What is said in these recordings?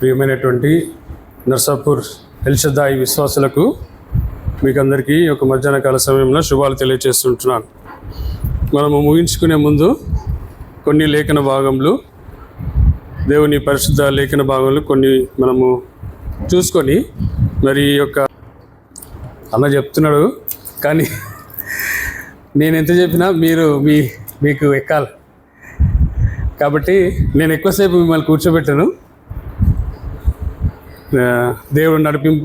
ప్రియమైనటువంటి నర్సాపూర్ ఎల్షదాయి విశ్వాసులకు మీకందరికీ ఒక మధ్యాహ్న కాల సమయంలో శుభాలు తెలియజేస్తుంటున్నాను. మనము ముగించుకునే ముందు కొన్ని లేఖన భాగములు, దేవుని పరిశుద్ధ లేఖన భాగములు కొన్ని మనము చూసుకొని, మరి ఈ యొక్క అన్న చెప్తున్నాడు కానీ నేను ఎంత చెప్పినా మీకు ఎక్కాలి కాబట్టి నేను ఎక్కువసేపు మిమ్మల్ని కూర్చోబెట్టాను. దేవుడు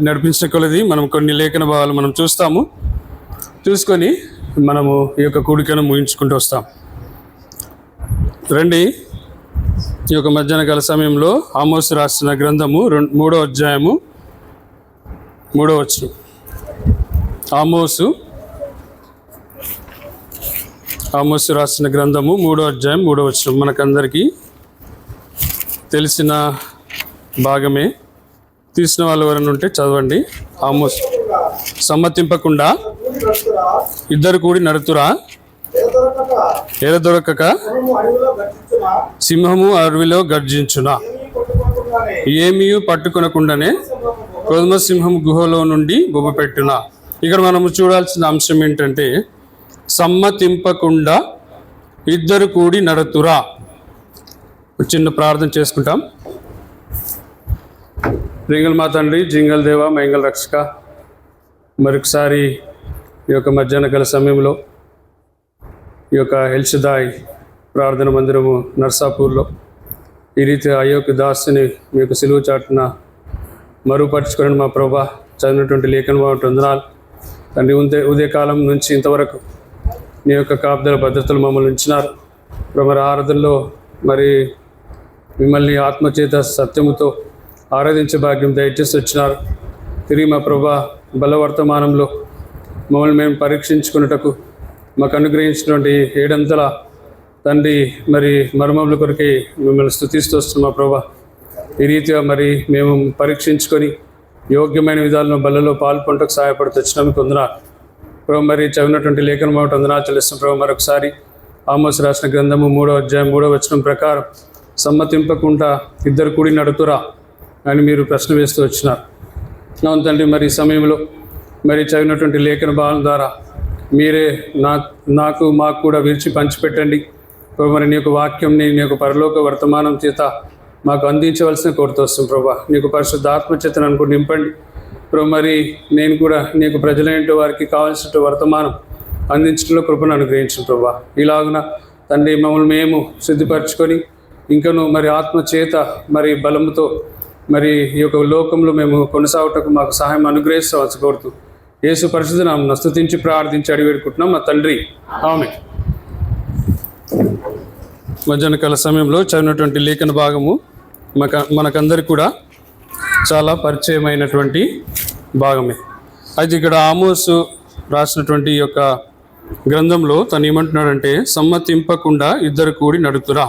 నడిపించిన కొలది మనం కొన్ని లేఖన భావాలు మనం చూసుకొని మనము ఈ యొక్క కూడికను ముగించుకుంటూ వస్తాం. రండి, ఈ యొక్క మధ్యాహ్న కాల సమయంలో ఆమోసు రాసిన గ్రంథము 3వ అధ్యాయము 3వ వచనం. ఆమోసు రాసిన గ్రంథము 3వ అధ్యాయం 3వ వచనం మనకందరికీ తెలిసిన భాగమే. తీసిన వాళ్ళు ఎవరైనా ఉంటే చదవండి. ఆమోసు, సమ్మతింపకుండా ఇద్దరు కూడి నడుతురా, ఎర దొరకక సింహము అడవిలో గర్జించునా, ఏమీ పట్టుకొనకుండానే కొదమ సింహము గుహలో నుండి బొబ్బపెట్టునా. ఇక్కడ మనము చూడాల్సిన అంశం ఏంటంటే, సమ్మతింపకుండా ఇద్దరు కూడి నడుతురా. చిన్న ప్రార్థన చేసుకుంటాం. రింగల్ మా తండ్రి, జింగల్ దేవ, మైంగల్ రక్షక, మరొకసారి ఈ యొక్క మధ్యాహ్న కాల సమయంలో ఈ యొక్క ఎల్షదాయి ప్రార్థన మందిరము నర్సాపూర్లో ఈ రీతి అయోగ్య దాసుని మీ యొక్క సిలువ చాటున మరుగుపరుచుకోండి మా ప్రభా. చదివినటువంటి లేఖన వందనాలు తండ్రి. ఉదయకాలం నుంచి ఇంతవరకు నీ యొక్క కాపుదల భద్రతలు మమ్మల్ని ఉంచినారు. మరి ఆరాధనలో మరి మిమ్మల్ని ఆత్మచేత సత్యముతో ఆరాధించే భాగ్యం దయచేసి వచ్చినారు. తిరిగి మా ప్రభా బలవర్తమానంలో మమ్మల్ని మేము పరీక్షించుకున్నటకు మాకు అనుగ్రహించినటువంటి 7 అంతల తండ్రి మరి మర్మముల కొరకే మిమ్మల్ని స్తుతిస్తూ వస్తున్నాం మా ప్రభా. ఈ రీతిగా మరి మేము పరీక్షించుకొని యోగ్యమైన విధాలను బలలో పాల్పొంటకు సహాయపడుతూ వచ్చినాము. ప్రభు మరి చదివినటువంటి లేఖన మాట వందనాలు చెల్లిస్తున్నాం ప్రభు. మరొకసారి ఆమోసు రాసిన గ్రంథము 3వ అధ్యాయం 3వ వచనం ప్రకారం సమ్మతింపకుండా ఇద్దరు కూడి నడుతురా అని మీరు ప్రశ్న వేస్తూ వచ్చినారు. అవును తండ్రి, మరి ఈ సమయంలో మరి చదివినటువంటి లేఖన భావం ద్వారా మీరే మాకు కూడా విరిచి పంచిపెట్టండి ప్రభు. మరి నీ యొక్క వాక్యంని నీ యొక్క పరలోక వర్తమానం చేత మాకు అందించవలసిన కోరుతూ వస్తుంది ప్రభా. నీకు పరిశుద్ధాత్మ చేతను అనుకుని నింపండి ప్రభు. మరి నేను కూడా నీకు ప్రజలైన వారికి కావాల్సిన వర్తమానం అందించడంలో కృపను అనుగ్రహించిన ప్రభా. ఇలాగున తండ్రి మమ్మల్ని మేము శుద్ధిపరచుకొని ఇంకను మరి ఆత్మ చేత మరి బలముతో మరి ఈ యొక్క లోకంలో మేము కొనసాగుటకు మాకు సహాయం అనుగ్రహించవలసి కోరుతూ యేసు పరిశుద్ధ నామమున స్తుతించి ప్రార్థించి అడివేడుకుంటున్నాం మా తండ్రి, ఆమేన్. మధ్యాహ్న కాల సమయంలో చదివినటువంటి లేఖన భాగము మనకందరికి కూడా చాలా పరిచయమైనటువంటి భాగమే. అయితే ఇక్కడ ఆమోసు రాసినటువంటి ఈ యొక్క గ్రంథంలో తను ఏమంటున్నాడంటే, సమ్మతింపకుండా ఇద్దరు కూడి నడుతురా.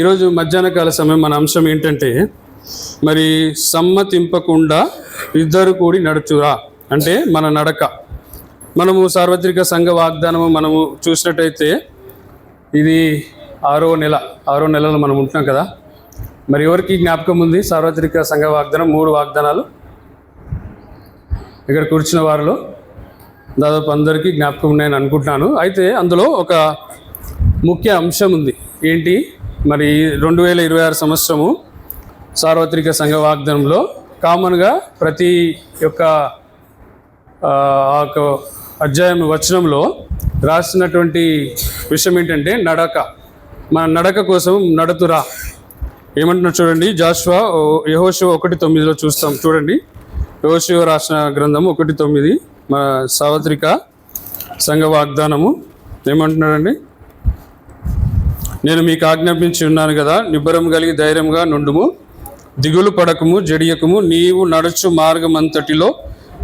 ఈరోజు మధ్యాహ్న కాల సమయం మన అంశం ఏంటంటే, మరి సమ్మతింపకుండా ఇద్దరు కూడి నడుచురా అంటే మన నడక. మనము సార్వత్రిక సంఘ వాగ్దానము మనము చూసినట్టయితే ఇది 6వ నెలలో మనం ఉంటున్నాం కదా. మరి ఎవరికి జ్ఞాపకం ఉంది సార్వత్రిక సంఘ వాగ్దానం? 3 వాగ్దానాలు ఇక్కడ కూర్చున్న వారిలో దాదాపు అందరికీ జ్ఞాపకం ఉన్నాయని అనుకుంటున్నాను. అయితే అందులో ఒక ముఖ్య అంశం ఉంది. ఏంటి? మరి 2026 సంవత్సరము సార్వత్రిక సంఘ వాగ్దానంలో కామన్గా ప్రతి యొక్క అధ్యాయం వచనంలో రాసినటువంటి విషయం ఏంటంటే నడక. మన నడక కోసం నడుతురా ఏమంటున్నా చూడండి. యెహోషువ 1:9 చూస్తాం చూడండి. యెహోషువ రాసిన గ్రంథము 1:9 మన సార్వత్రిక సంఘ వాగ్దానము ఏమంటున్నాడండి? నేను మీకు ఆజ్ఞాపించి ఉన్నాను కదా, నిబ్బరం కలిగి ధైర్యంగా నుండుము, దిగులు పడకము, జడియకము, నీవు నడుచు మార్గమంతటిలో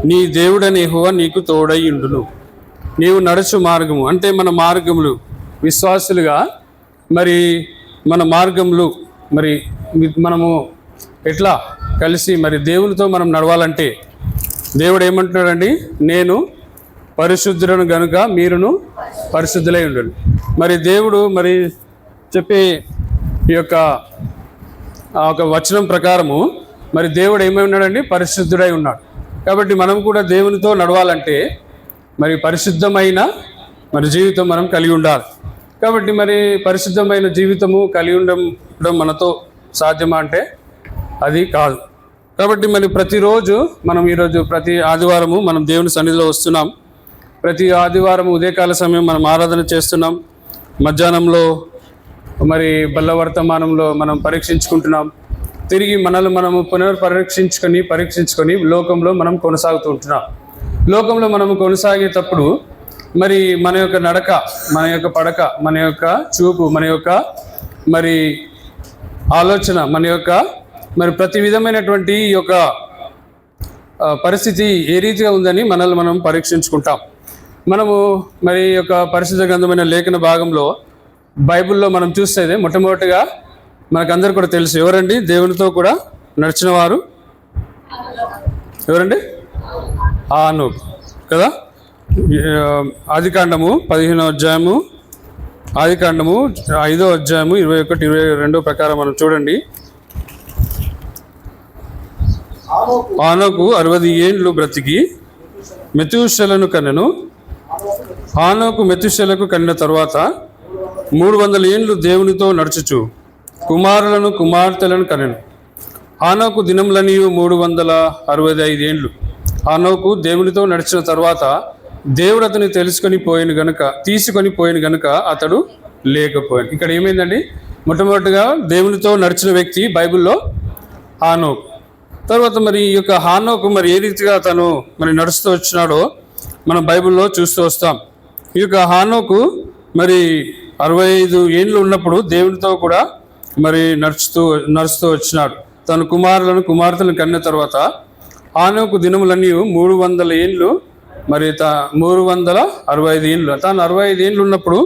నీ దేవుడని యెహోవా నీకు తోడై ఉండును. నీవు నడుచు మార్గము అంటే మన మార్గములు, విశ్వాసులుగా మరి మన మార్గములు, మరి మనము ఎట్లా కలిసి మరి దేవునితో మనం నడవాలంటే దేవుడు ఏమంటున్నాడండి? నేను పరిశుద్ధులను గనుక మీరును పరిశుద్ధులై ఉండండి. మరి దేవుడు మరి చెప్పే ఈ యొక్క ఒక వచనం ప్రకారము మరి దేవుడు ఏమై ఉన్నాడండి? పరిశుద్ధుడై ఉన్నాడు. కాబట్టి మనం కూడా దేవునితో నడవాలంటే మరి పరిశుద్ధమైన మరి జీవితం మనం కలిగి ఉండాలి. కాబట్టి మరి పరిశుద్ధమైన జీవితము కలిగి ఉండడం మనతో సాధ్యమా అంటే అది కాదు. కాబట్టి మరి ప్రతిరోజు మనం ఈరోజు ప్రతి ఆదివారము మనం దేవుని సన్నిధిలో వస్తున్నాం. ప్రతి ఆదివారం ఉదయకాల సమయం మనం ఆరాధన చేస్తున్నాం. మధ్యాహ్నంలో మరి బల్లవర్తమానంలో మనం పరీక్షించుకుంటున్నాం. తిరిగి మనల్ని మనము పరీక్షించుకొని లోకంలో మనం కొనసాగుతూ ఉంటున్నాం. లోకంలో మనం కొనసాగేటప్పుడు మరి మన యొక్క నడక, మన యొక్క పడక, మన యొక్క చూపు, మన యొక్క మరి ఆలోచన, మన యొక్క మరి ప్రతి విధమైనటువంటి ఈ యొక్క పరిస్థితి ఏ రీతిగా ఉందని మనల్ని మనం పరీక్షించుకుంటాం. మనము మరి యొక్క పరిశుద్ధ గ్రంథమైన లేఖన భాగంలో బైబిల్లో మనం చూస్తే మొట్టమొదటిగా మనకందరూ కూడా తెలుసు ఎవరండి? దేవునితో కూడా నడిచిన వారు ఎవరండి? హనోకు కదా. ఆదికాండము 15వ అధ్యాయము, ఆదికాండము 5వ అధ్యాయము 21, 22 ప్రకారం మనం చూడండి. హనోకు 60 ఏండ్లు బ్రతికి మెతూషెలను కన్నెను. హనోకు మెతూషెలకు కన్న తర్వాత 300 ఏండ్లు దేవునితో నడుచుచు కుమారులను కుమార్తెలను కనెను. హనోకు దినములనియు 365 ఏండ్లు. హనోకు దేవునితో నడిచిన తర్వాత దేవుడు అతన్ని తీసుకొని పోయిన గనుక అతడు లేకపోయాడు. ఇక్కడ ఏమైందండి? మొట్టమొదటిగా దేవునితో నడిచిన వ్యక్తి బైబిల్లో హనోకు. తర్వాత మరి ఈ యొక్క హనోకు మరి ఏ రీతిగా తను మరి నడుస్తూ వచ్చినాడో మనం బైబిల్లో చూస్తూ వస్తాం. ఈ యొక్క హనోకు మరి 65 ఏండ్లు ఉన్నప్పుడు దేవునితో కూడా మరి నడుస్తూ వచ్చినాడు. తన కుమారులను కుమార్తెలను కన్న తర్వాత హనోకు దినములన్నీ 300 ఏండ్లు మరి 365 ఏండ్లు. తాను 65 ఏండ్లు ఉన్నప్పుడు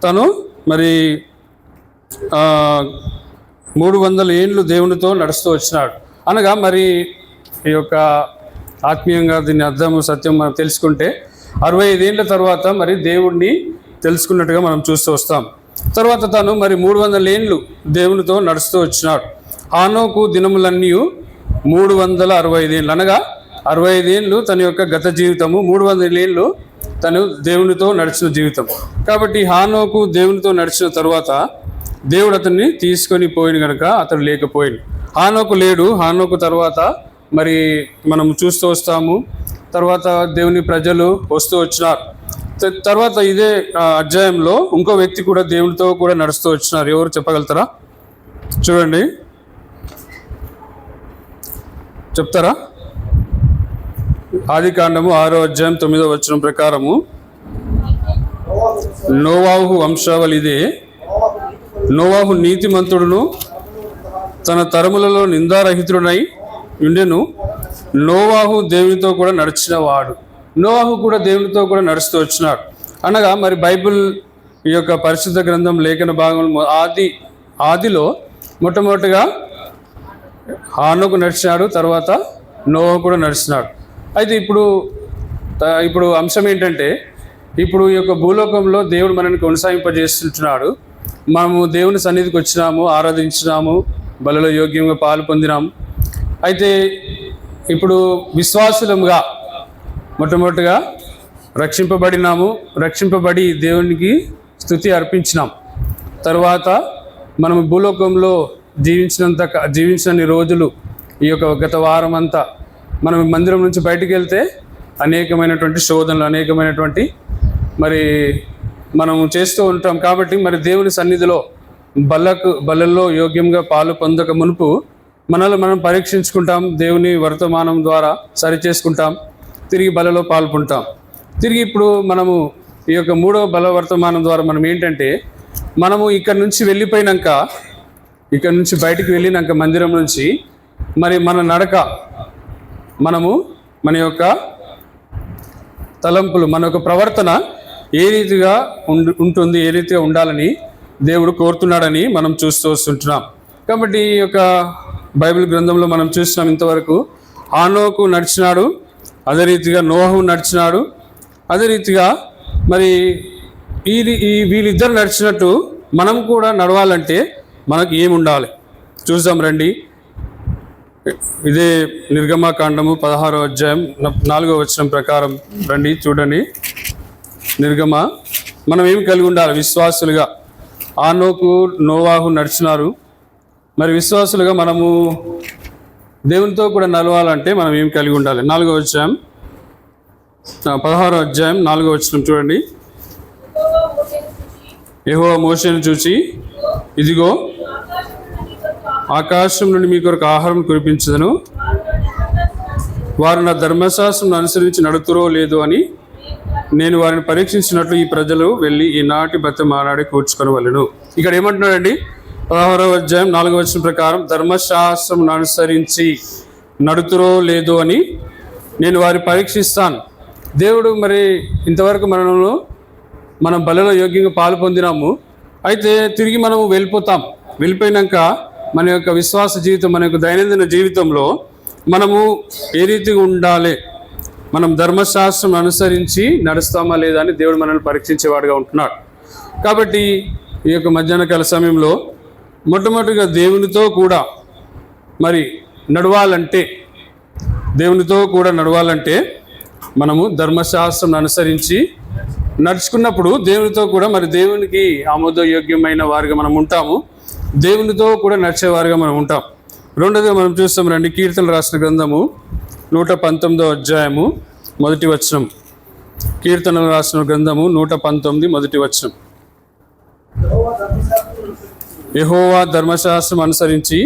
తను మరి 300 ఏండ్లు దేవునితో నడుస్తూ వచ్చినాడు. అనగా మరి ఈ యొక్క ఆత్మీయంగా దీని అర్థము సత్యం మనం తెలుసుకుంటే 65 ఏండ్ల తర్వాత మరి దేవుణ్ణి తెలుసుకున్నట్టుగా మనం చూస్తూ వస్తాం. తర్వాత తను మరి 300 ఏండ్లు దేవునితో నడుస్తూ వచ్చినాడు. హనోకు దినములన్నీ 365 ఏండ్లు, అనగా 65 ఏండ్లు తన యొక్క గత జీవితము, 300 ఏండ్లు తను దేవునితో నడిచిన జీవితం. కాబట్టి హనోకు దేవునితో నడిచిన తర్వాత దేవుడు అతన్ని తీసుకొని పోయిన కనుక అతడు లేకపోయింది. హనోకు లేడు. హనోకు తర్వాత మరి మనం చూస్తూ వస్తాము. తర్వాత దేవుని ప్రజలు వస్తూ వచ్చినారు. తర్వాత ఇదే అధ్యాయంలో ఇంకో వ్యక్తి కూడా దేవునితో కూడా నడుస్తూ వచ్చినారు. ఎవరు చెప్పగలుగుతారా? చూడండి, చెప్తారా? ఆదికాండము 6వ అధ్యాయం 9వ వచనం ప్రకారము నోవాహు వంశావళి ఇదే. నోవాహు నీతిమంతుడును తన తరములలో నిందారహితుడునై ఉండెను. నోవాహు దేవునితో కూడా నడిచినవాడు. నోవాహు కూడా దేవునితో కూడా నడుస్తూ వచ్చినాడు. అనగా మరి బైబిల్ ఈ యొక్క పరిశుద్ధ గ్రంథం లేఖన భాగం ఆదిలో మొట్టమొదటిగా హనోకు నడిచినాడు, తర్వాత నోవాహు కూడా నడిచినాడు. అయితే ఇప్పుడు అంశం ఏంటంటే, ఇప్పుడు ఈ యొక్క భూలోకంలో దేవుడు మనల్ని కొనసాగింపజేస్తుంటున్నాడు. మనము దేవుని సన్నిధికి వచ్చినాము, ఆరాధించినాము, బలలో యోగ్యంగా పాలు పొందినాము. అయితే ఇప్పుడు విశ్వాసులముగా మొట్టమొదటిగా రక్షింపబడి దేవునికి స్తుతి అర్పించినాం. తర్వాత మనం భూలోకంలో జీవించినన్ని రోజులు ఈ యొక్క గత వారం అంతా మనం మందిరం నుంచి బయటికి వెళ్తే అనేకమైనటువంటి శోధనలు, అనేకమైనటువంటి మరి మనం చేస్తూ ఉంటాం. కాబట్టి మరి దేవుని సన్నిధిలో బల్లల్లో యోగ్యంగా పాలు పొందక మునుపు మనల్ని మనం పరీక్షించుకుంటాం. దేవుని వర్తమానం ద్వారా సరిచేసుకుంటాం, తిరిగి బలలో పాల్గొంటాం. తిరిగి ఇప్పుడు మనము ఈ యొక్క 3వ బల వర్తమానం ద్వారా మనం ఏంటంటే, మనము ఇక్కడ నుంచి బయటికి వెళ్ళినాక మందిరం నుంచి మరి మన నడక, మనము మన యొక్క తలంపులు, మన యొక్క ప్రవర్తన ఏ రీతిగా ఉంటుంది, ఏ రీతిగా ఉండాలని దేవుడు కోరుతున్నాడని మనం చూస్తూ వస్తుంటున్నాం. కాబట్టి ఈ యొక్క బైబిల్ గ్రంథంలో మనం చూసినాం ఇంతవరకు హనోకు నడిచినాడు, అదే రీతిగా నోవాహు నడిచినాడు. అదే రీతిగా మరి వీళ్ళిద్దరు నడిచినట్టు మనం కూడా నడవాలంటే మనకు ఏముండాలి చూద్దాం రండి. ఇదే నిర్గమకాండము 16వ అధ్యాయం 4వ వచనం ప్రకారం రండి చూడండి. నిర్గమ మనం ఏం కలిగి ఉండాలి? విశ్వాసులుగా ఆనోకు నోవాహు నడిచినారు. మరి విశ్వాసులుగా మనము దేవునితో కూడా నడవాలంటే మనం ఏం కలిగి ఉండాలి? 4వ అధ్యాయం 16వ అధ్యాయం 4వ వచనం చూడండి. యెహోవా మోషేను చూచి, ఇదిగో ఆకాశం నుండి మీ కొరకు ఆహారం కురిపించదను, వారు నా ధర్మశాస్త్రం అనుసరించి నడుతురో లేదో అని నేను వారిని పరీక్షించినట్లు ఈ ప్రజలు వెళ్ళి ఈనాటి బతిమాలాడి కూర్చుకొనవలెను. ఇక్కడ ఏమంటున్నాడండి? 16వ అధ్యాయం 4వ వచనం ప్రకారం ధర్మశాస్త్రం అనుసరించి నడుతురో లేదో అని నేను వారిని పరీక్షిస్తాను. దేవుడు మరి ఇంతవరకు మనం బలలో యోగ్యంగా పాలు పొందినాము. అయితే తిరిగి మనము వెళ్ళిపోయినాక మన యొక్క విశ్వాస జీవితం, మన యొక్క దైనందిన జీవితంలో మనము ఏ రీతిగా ఉండాలి, మనం ధర్మశాస్త్రం అనుసరించి నడుస్తామా లేదా అని దేవుడు మనల్ని పరీక్షించేవాడుగా ఉంటున్నాడు. కాబట్టి ఈ యొక్క మధ్యాహ్నకాల సమయంలో మొట్టమొదటిగా దేవునితో కూడా నడవాలంటే మనము ధర్మశాస్త్రం అనుసరించి నడుచుకున్నప్పుడు దేవునితో కూడా దేవునికి ఆమోదయోగ్యమైన వారిగా మనం ఉంటాము. దేవునితో కూడా నడిచేవారిగా మనం ఉంటాం. రెండోదిగా మనం చూస్తాం రండి. కీర్తనలు రాసిన గ్రంథము 119వ అధ్యాయము 1వ వచనం. కీర్తనలు రాసిన గ్రంథము 119 1వ వచనం. యెహోవా ధర్మశాస్త్రం అనుసరించి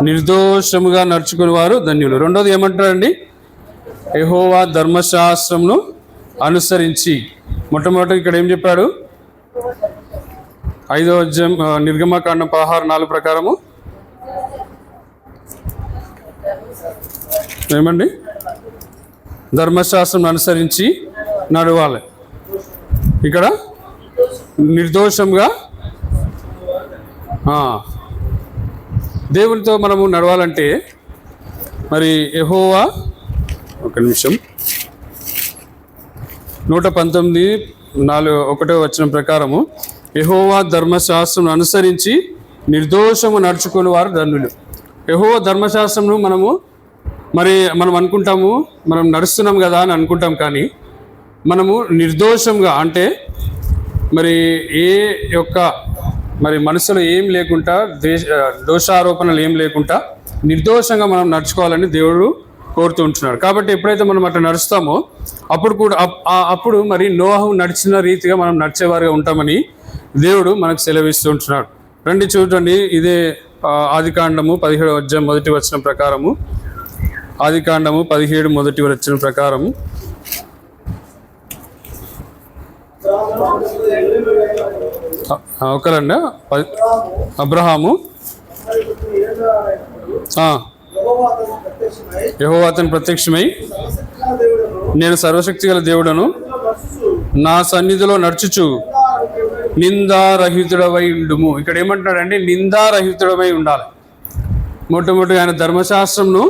నిర్దోషముగా నడుచుకునే వారు ధన్యులు. రెండోది ఏమంటారండి? యెహోవా ధర్మశాస్త్రమును అనుసరించి. మొట్టమొదటి ఇక్కడ ఏం చెప్పాడు? 5వ అధ్యాయం నిర్గమకాండం 16:4 ప్రకారము ఏమండి? ధర్మశాస్త్రం అనుసరించి నడవాలి. ఇక్కడ నిర్దోషంగా దేవునితో మనము నడవాలంటే మరి యెహోవా 119:1వ వచనం ప్రకారము యెహోవా ధర్మశాస్త్రం అనుసరించి నిర్దోషము నడుచుకునే వారు ధన్యులు. యెహోవా ధర్మశాస్త్రంను మనం అనుకుంటాము, మనం నడుస్తున్నాం కదా అని అనుకుంటాం. కానీ మనము నిర్దోషంగా అంటే ఏ యొక్క మనసులో ఏం లేకుండా, దోషారోపణలు ఏం లేకుండా నిర్దోషంగా మనం నడుచుకోవాలని దేవుడు కోరుతూ ఉంటున్నాడు. కాబట్టి ఎప్పుడైతే మనం అట్లా నడుస్తామో అప్పుడు నోవాహు నడిచిన రీతిగా మనం నడిచేవారుగా ఉంటామని దేవుడు మనకు సెలవిస్తూ ఉంటున్నాడు. రండి చూడండి. ఇదే ఆదికాండము 17వ అధ్యాయం 1వ వచనం ప్రకారము. ఆదికాండము 17 1వ వచనం ప్రకారము ఒకరండి. అబ్రహాము యెహోవా అతనికి ప్రత్యక్షమై, నేను సర్వశక్తి గల దేవుడను, నా సన్నిధిలో నడుచుచు నిందారహితుడవై ఉండుము. ఇక్కడ ఏమంటున్నాడంటే నిందారహితుడవై ఉండాలి. మొట్టమొదటి ఆయన ధర్మశాస్త్రంను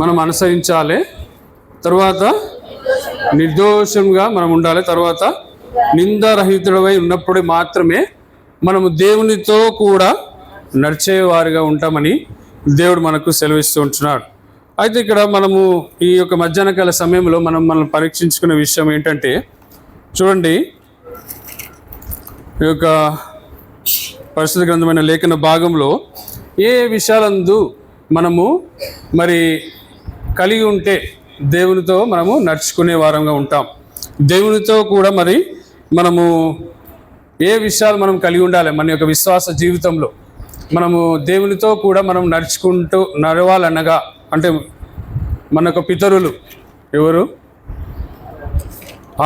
మనం అనుసరించాలి. తర్వాత నిర్దోషంగా మనం ఉండాలి. తర్వాత నిందారహితుడవై ఉన్నప్పుడు మాత్రమే మనము దేవునితో కూడా నడిచేవారిగా ఉంటామని దేవుడు మనకు సెలవిస్తూ ఉంటున్నాడు. అయితే ఇక్కడ మనము ఈ యొక్క మధ్యాహ్నకాల సమయంలో మనం పరీక్షించుకునే విషయం ఏంటంటే, చూడండి, ఈ యొక్క పరిశుద్ధ గ్రంథమైన లేఖన భాగంలో ఏ విషయాలందు మనము కలిగి ఉంటే దేవునితో మనము నడుచుకునే వారంగా ఉంటాం. దేవునితో కూడా మనము ఏ విషయాలు మనం కలిగి ఉండాలి? మన యొక్క విశ్వాస జీవితంలో మనము దేవునితో కూడా మనం నడవాలనగా అంటే మన యొక్క పితరులు ఎవరు?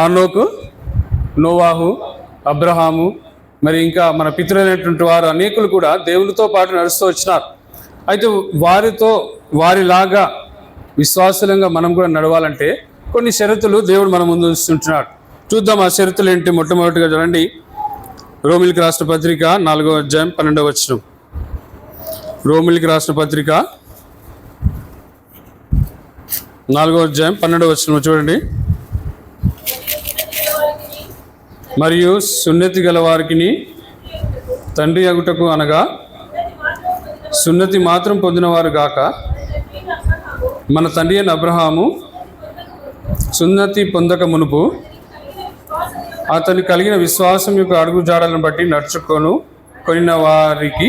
ఆనోకు, నోవాహు, అబ్రహాము, ఇంకా మన పితరులైనటువంటి వారు అనేకులు కూడా దేవునితో పాటు నడుస్తూ వచ్చినారు. అయితే వారిలాగా విశ్వాసులంగా మనం కూడా నడవాలంటే కొన్ని షరతులు దేవుడు మన ముందు ఉంచుతుంటున్నాడు. చూద్దాం ఆ షరతులు ఏంటి. మొట్టమొదటిగా చూడండి, రోమిలికి రాసిన పత్రిక 4వ అధ్యాయం 12వ వచనం. రోమిలికి రాసిన పత్రిక 4వ అధ్యాయం 12వ వచనం చూడండి. మరియు సున్నతి గల వారికి తండ్రి అగుటకు అనగా సున్నతి మాత్రం పొందినవారు గాక మన తండ్రి అయిన అబ్రహాము సున్నతి పొందక మునుపు అతని కలిగిన విశ్వాసం యొక్క అడుగు జాడలను బట్టి కొనిన వారికి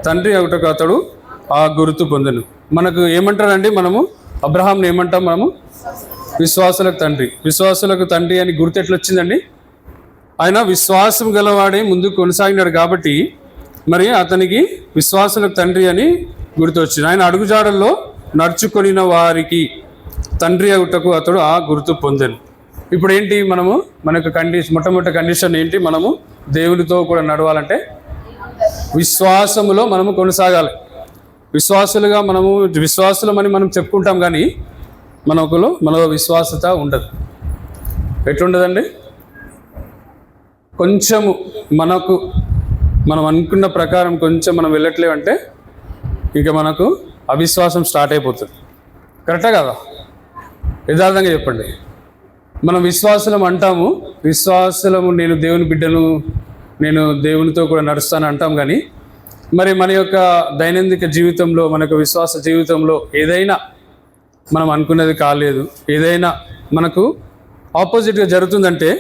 తండ్రి ఒకటకు అతడు ఆ గుర్తు పొందను. మనకు ఏమంటారండి, మనము అబ్రహాంని ఏమంటాం? మనము విశ్వాసులకు తండ్రి. విశ్వాసులకు తండ్రి అని గుర్తు ఎట్లా వచ్చిందండి? ఆయన విశ్వాసం గలవాడే ముందుకు కొనసాగినాడు కాబట్టి మరి అతనికి విశ్వాసులకు తండ్రి అని గుర్తు వచ్చింది. ఆయన అడుగుజాడల్లో నడుచుకొనిన వారికి తండ్రి ఒకటకు అతడు ఆ గుర్తు పొందను. ఇప్పుడు ఏంటి, మనకు మొట్టమొదటి కండిషన్ ఏంటి? మనము దేవునితో కూడా నడవాలంటే విశ్వాసములో మనము కొనసాగాలి. విశ్వాసులమని మనం చెప్పుకుంటాం, కానీ మనలో విశ్వాసత ఉండదు. ఎట్లుండదండి? కొంచెము మనం అనుకున్న ప్రకారం కొంచెం మనం వెళ్ళట్లేమంటే ఇంకా మనకు అవిశ్వాసం స్టార్ట్ అయిపోతుంది. కరెక్టా కదా? యథార్థంగా చెప్పండి. మనం విశ్వాసులం అంటాము, నేను దేవుని బిడ్డను, నేను దేవునితో కూడా నడుస్తాను అంటాం, కానీ మరి మన యొక్క దైనందిక జీవితంలో, మన యొక్క విశ్వాస జీవితంలో ఏదైనా మనం అనుకున్నది కాలేదు, ఏదైనా మనకు ఆపోజిట్గా జరుగుతుందంటే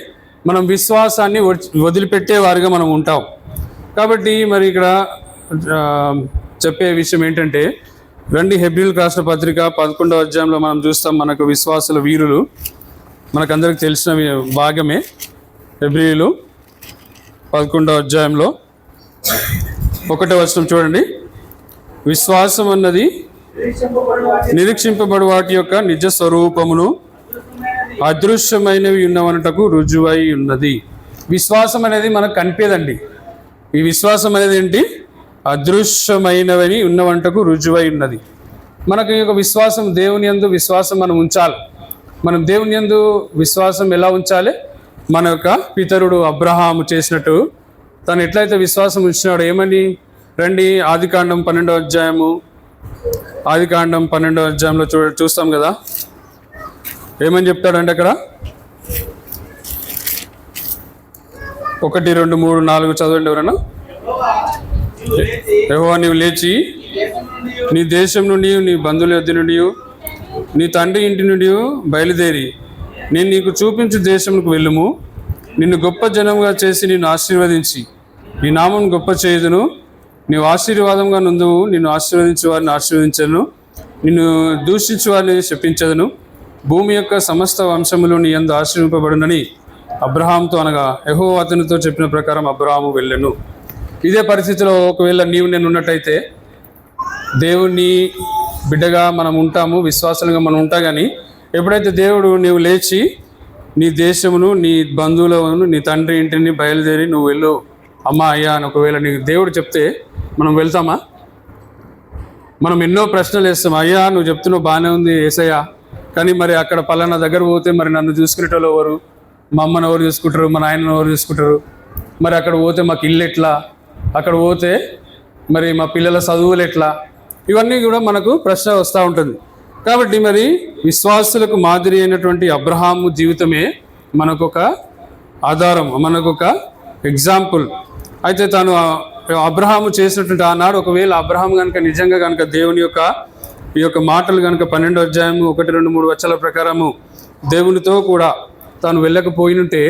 మనం విశ్వాసాన్ని వదిలిపెట్టే వారిగా మనం ఉంటాం. కాబట్టి మరి ఇక్కడ చెప్పే విషయం ఏంటంటే, రండి హెబ్రీయులకు రాసిన పత్రిక 11వ అధ్యాయంలో మనం చూస్తాం. మనకు విశ్వాసుల వీరులు మనకందరికి తెలిసిన భాగమే. హెబ్రీయులు 11వ అధ్యాయంలో 1వ వచనం చూడండి. విశ్వాసం అన్నది నిరీక్షింపబడు వాటి యొక్క నిజ స్వరూపమును అదృశ్యమైనవి ఉన్నవనటకు రుజువై ఉన్నది. విశ్వాసం అనేది మనకు కనిపేదండి. ఈ విశ్వాసం అనేది ఏంటి? అదృశ్యమైనవని ఉన్నవంటకు రుజువై ఉన్నది. మనకు ఈ యొక్క విశ్వాసం, దేవుని యందు విశ్వాసం మనం ఉంచాలి. మనం దేవుని యందు విశ్వాసం ఎలా ఉంచాలి? మన యొక్క పితరుడు అబ్రహాము చేసినట్టు తను ఎట్లయితే విశ్వాసం ఉంచినాడు. ఏమని? రండి ఆదికాండం 12వ అధ్యాయంలో చూస్తాం కదా. ఏమని చెప్తాడంటే అక్కడ 1, 2, 3, 4 చదవండి ఎవరన్నా. యెహోవా నీవు లేచి నీ దేశం నుండి, నీ బంధువుల యొద్ద నుండి, నీ తండ్రి ఇంటి నుండి బయలుదేరి నేను నీకు చూపించు దేశంకు వెళ్ళుము. నిన్ను గొప్ప జనంగా చేసి నిన్ను ఆశీర్వదించి నీ నామం గొప్ప చేయుదును. నీవు ఆశీర్వాదంగా నుందువు. నిన్ను ఆశీర్వదించే వారిని ఆశీర్వదించను, నిన్ను దూషించే వారిని శపించదును. భూమి యొక్క సమస్త వంశములు నీ యందు ఆశీర్వింపబడునని అబ్రహాంతో అనగా యెహోవా అతనితో చెప్పిన ప్రకారం అబ్రహాము వెళ్ళెను. ఇదే పరిస్థితిలో ఒకవేళ నేను ఉన్నట్టయితే దేవుని బిడ్డగా మనం ఉంటాము, విశ్వాసాలుగా మనం ఉంటాం. కానీ ఎప్పుడైతే దేవుడు నీవు లేచి నీ దేశమును, నీ బంధువులను, నీ తండ్రి ఇంటిని బయలుదేరి నువ్వు వెళ్ళు అమ్మా అయ్యా అని ఒకవేళ నీకు దేవుడు చెప్తే మనం వెళ్తామా? మనం ఎన్నో ప్రశ్నలు వేస్తాం. అయ్యా నువ్వు చెప్తున్నావు బాగానే ఉంది యేసయ్యా, కానీ మరి అక్కడ పలానా దగ్గర పోతే మరి నన్ను చూసుకునేటోళ్ళు ఎవరు? మా అమ్మని ఎవరు చూసుకుంటారు? మా నాయనను ఎవరు చూసుకుంటారు? మరి అక్కడ పోతే మాకు ఇల్లు ఎట్లా? అక్కడ పోతే మరి మా పిల్లల చదువులు ఎట్లా? ఇవన్నీ కూడా మనకు ప్రశ్న వస్తూ ఉంటుంది. కాబట్టి మరి విశ్వాసులకు మాదిరి అయినటువంటి అబ్రహాము జీవితమే మనకొక ఆధారం, మనకొక ఎగ్జాంపుల్. అయితే తాను అబ్రహాము చేసినటువంటి ఆనాడు ఒకవేళ అబ్రహాం కనుక నిజంగా కనుక దేవుని యొక్క ఈ యొక్క మాటలు కనుక 12వ అధ్యాయం 1, 2, 3 వచనాల ప్రకారము దేవునితో కూడా తాను వెళ్ళకపోయినుంటే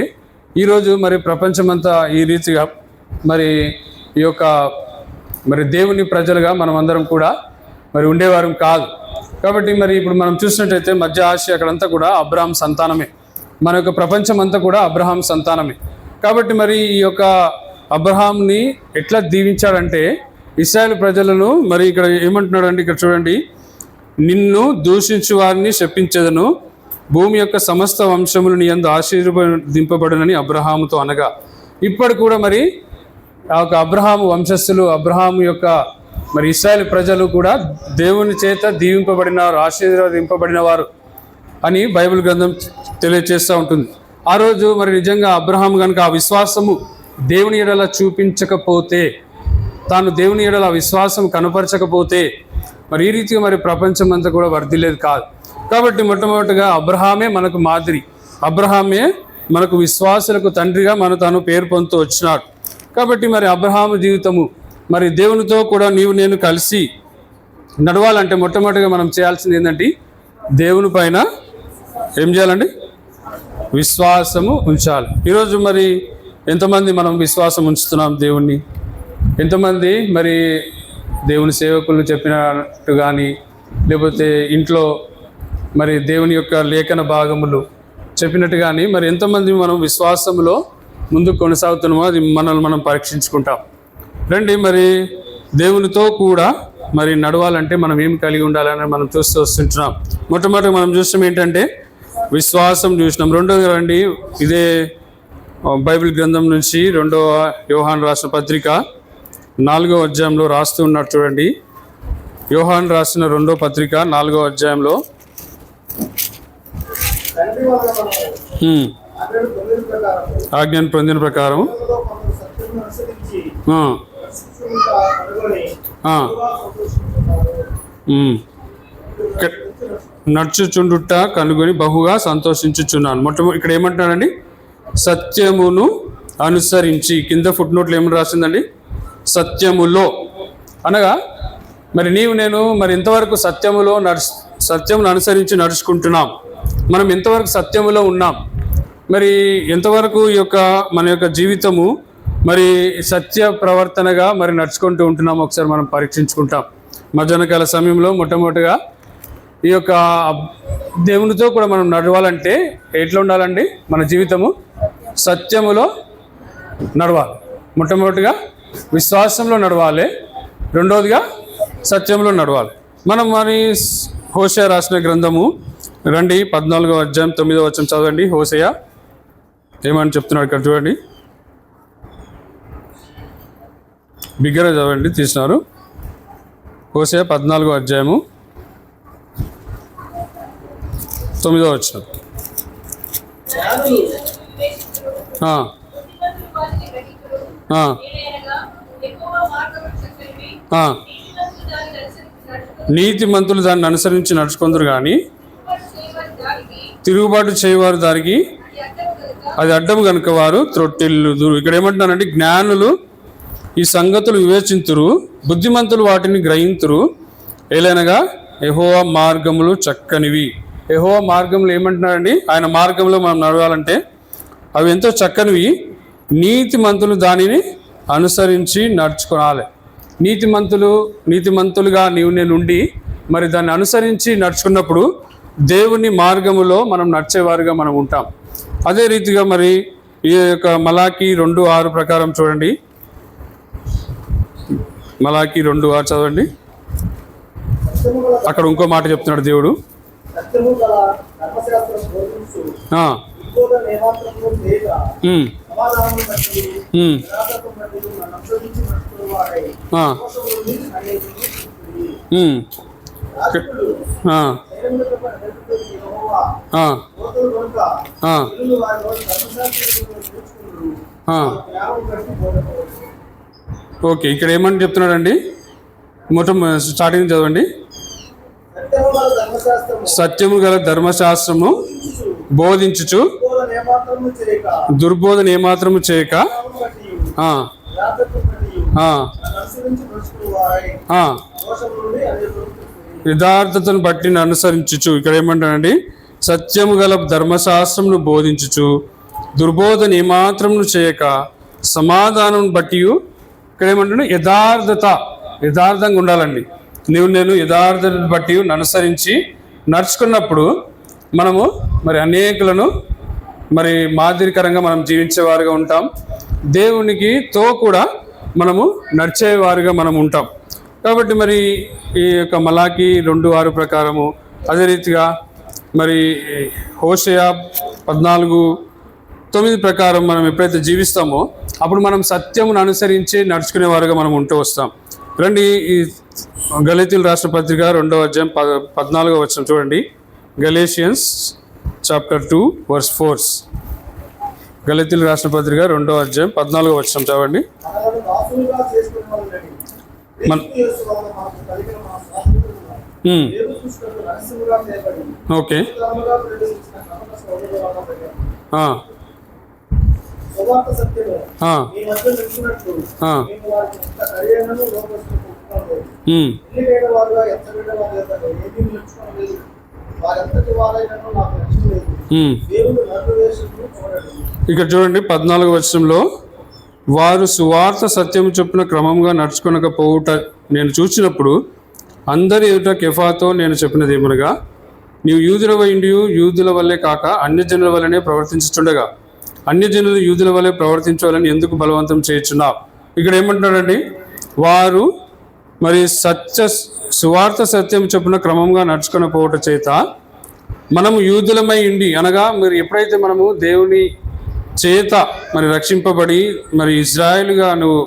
ఈరోజు మరి ప్రపంచమంతా ఈ రీతిగా మరి ఈ యొక్క మరి దేవుని ప్రజలుగా మనం అందరం కూడా మరి ఉండేవారం కాదు. కాబట్టి మరి ఇప్పుడు మనం చూసినట్టయితే మధ్య ఆసియా అక్కడంతా కూడా అబ్రహాం సంతానమే, మన యొక్క ప్రపంచం అంతా కూడా అబ్రహాం సంతానమే. కాబట్టి మరి ఈ యొక్క అబ్రహాంని ఎట్లా దీవించాడంటే ఇశ్రాయేలు ప్రజలను మరి ఇక్కడ ఏమంటున్నాడు అంటే, ఇక్కడ చూడండి, నిన్ను దూషించు వారిని శపించదను, భూమి యొక్క సమస్త వంశములు నీ యందు ఆశీర్వదింపబడునని అబ్రహాముతో అనగా. ఇప్పటి కూడా మరి ఆ యొక్క అబ్రహాము వంశస్థులు, అబ్రహాము యొక్క మరి ఇశ్రాయేలు ప్రజలు కూడా దేవుని చేత దీవింపబడినవారు, ఆశీర్వదింపబడిన వారు అని బైబిల్ గ్రంథం తెలియజేస్తూ ఉంటుంది. ఆ రోజు మరి నిజంగా అబ్రహాం కనుక ఆ విశ్వాసము దేవుని ఎడల చూపించకపోతే, తాను దేవుని ఎడల విశ్వాసం కనపరచకపోతే మరి ఈ రీతిగా మరి ప్రపంచం అంతా కూడా వర్ధిల్లేది కాదు. కాబట్టి మొట్టమొదటిగా అబ్రహామే మనకు మాదిరి, అబ్రహామే మనకు విశ్వాసులకు తండ్రిగా తాను పేరు పొందుతూ వచ్చినాడు. కాబట్టి మరి అబ్రహాము జీవితము మరి దేవునితో కూడా నీవు నేను కలిసి నడవాలంటే మొట్టమొదటిగా మనం చేయాల్సింది ఏంటంటే దేవుని పైన ఏం చేయాలండి? విశ్వాసము ఉంచాలి. ఈరోజు మరి ఎంతమంది మనం విశ్వాసం ఉంచుతున్నాం దేవుణ్ణి? ఎంతమంది మరి దేవుని సేవకులు చెప్పినట్టు కానీ, లేకపోతే ఇంట్లో మరి దేవుని యొక్క లేఖన భాగములు చెప్పినట్టు కానీ మరి ఎంతమంది మనం విశ్వాసంలో ముందుకు కొనసాగుతున్నామో అది మనల్ని మనం పరీక్షించుకుంటాం. రండి, మరి దేవునితో కూడా మరి నడవాలంటే మనం ఏం కలిగి ఉండాలని మనం చూస్తూ వస్తుంటున్నాం. మొట్టమొదటి మనం చూస్తాం ఏంటంటే విశ్వాసం చూసినాం. రెండోది రండి, ఇదే బైబిల్ గ్రంథం నుంచి 2వ యోహాను రాసిన పత్రిక 4వ అధ్యాయంలో రాస్తూ ఉన్నారు చూడండి. యోహాను రాసిన 2వ పత్రిక 4వ అధ్యాయంలో ఆజ్ఞను పొందిన ప్రకారం నడుచుచుండుట కనుగొని బహుగా సంతోషించుచున్నాను. ఇక్కడ ఏమంటున్నాడండి? సత్యమును అనుసరించి. కింద ఫుట్ నోట్లు ఏమని రాసిందండి? సత్యములో అనగా మరి నీవు నేను మరి ఎంతవరకు సత్యమును అనుసరించి నడుచుకుంటున్నాం? మనం ఎంతవరకు సత్యములో ఉన్నాం? మరి ఎంతవరకు ఈ యొక్క మన యొక్క జీవితము మరి సత్య ప్రవర్తనగా మరి నడుచుకుంటూ ఉంటున్నాం? ఒకసారి మనం పరీక్షించుకుంటాం. మధ్యాహ్నకాల సమయంలో మొట్టమొదటిగా ఈ యొక్క దేవునితో కూడా మనం నడవాలంటే ఎట్లా ఉండాలండి? మన జీవితము సత్యములో నడవాలి. మొట్టమొదటిగా విశ్వాసంలో నడవాలి, రెండవదిగా సత్యంలో నడవాలి. మనం మరి హోషేయ రాసిన గ్రంథము రండి 14వ అధ్యాయం 9వ వచనం చదవండి. హోషేయ ఏమని చెప్తున్నాడు ఇక్కడ చూడండి. బిగ్గరగా చదవండి, తీసినారు. హోషేయ 14వ అధ్యాయము 9వ వచనం. నీతిమంతులు దాన్ని అనుసరించి నడుచుకుందరు కానీ తిరుగుబాటు చేయవారు దానికి అది అడ్డం కనుక వారు త్రొట్టిల్లుదురు. ఇక్కడ ఏమంటున్నారంటే జ్ఞానులు ఈ సంగతులు వివేచింతురు, బుద్ధిమంతులు వాటిని గ్రహింతురు. ఏలైనగా యెహోవా మార్గములు చక్కనివి. యెహోవా మార్గములు ఏమంటున్నారండి? ఆయన మార్గంలో మనం నడవాలంటే అవి ఎంతో చక్కనివి. నీతిమంతులు దానిని అనుసరించి నడుచుకోవాలి. నీతిమంతులుగా నీవు నేను ఉండి మరి దాన్ని అనుసరించి నడుచుకున్నప్పుడు దేవుని మార్గములో మనం నడిచేవారుగా మనం ఉంటాం. అదే రీతిగా మరి ఈ యొక్క మలాకి 2:6 ప్రకారం చూడండి. మలాకి 2:6 చదవండి. అక్కడ ఇంకో మాట చెప్తున్నాడు దేవుడు. ఓకే, ఇక్కడ ఏమని చెప్తున్నాడండి? స్టార్టింగ్ చదవండి. సత్యము గల ధర్మశాస్త్రము బోధించుచు దుర్బోధన ఏమాత్రము చేయక యథార్థతను బట్టి అనుసరించుచు. ఇక్కడ ఏమంటానండి? సత్యము గల ధర్మశాస్త్రమును బోధించుచు దుర్బోధన ఏమాత్రమును చేయక సమాధానం బట్టి. ఇక్కడ ఏమంటాడు? యథార్థంగా ఉండాలండి. నేను యథార్థతను బట్టి అనుసరించి నడుచుకున్నప్పుడు మనము మరి అనేకులను మరి మాదిరికరంగా మనం జీవించేవారుగా ఉంటాం. దేవునికితో కూడా మనము నడిచేవారుగా మనం ఉంటాం. కాబట్టి మరి ఈ యొక్క మలాకి 2:6 ప్రకారము, అదే రీతిగా మరి హోషేయ 14:9 ప్రకారం మనం ఎప్పుడైతే జీవిస్తామో అప్పుడు మనం సత్యమును అనుసరించి నడుచుకునేవారుగా మనం ఉంటూ వస్తాం. రండి, ఈ గలతీయుల రాసిన పత్రిక 2వ అధ్యాయం 14వ వచనం చూడండి. Galatians chapter 2:4. గలతీయుల రాసిన పత్రిక 2వ అధ్యాయం 14వ వచనం చదవండి. ఓకే, సువార్త సత్యము ఆ, మీ మధ్య నిలిచినట్లు ఆ, మేము వారికి ఎంత కరియాలను లోపరుచుకుని ఒప్పుకోలేదు. ఉమ్, ఎన్నికైన వారుగా ఎంత వారు ఏమీ నేర్చుకోలేదు. వారంతటి వారైనను నాకు నచ్చలేదు. ఉమ్. దేవుడు నన్ను వేసుకుని చూడండి. ఇక్కడ చూడండి 14వ వచనంలో, వారు సువార్త సత్యము చొప్పున క్రమంగా నడుచుకొనకపోవుట నేను చూసినప్పుడు అందరి ఎదుట కెఫాతో నేను చెప్పినది ఏమనగా, నీవు యూదుల ఇండియు యూదుల వల్లే కాక అన్యజనుల వల్లనే ప్రవర్తించుచుండగా అన్యజనులు యూదుల వల్లే ప్రవర్తించాలని ఎందుకు బలవంతం చేయుచున్నావు? ఇక్కడ ఏమంటున్నాడండి, వారు మరి సువార్త సత్యం చొప్పున క్రమంగా నడుచుకొనకపోవుట చేత మనము యూదులమై ఉండి, అనగా మీరు ఎప్పుడైతే మనము దేవుని చేత మరి రక్షింపబడి మరి ఇజ్రాయెల్గా నువ్వు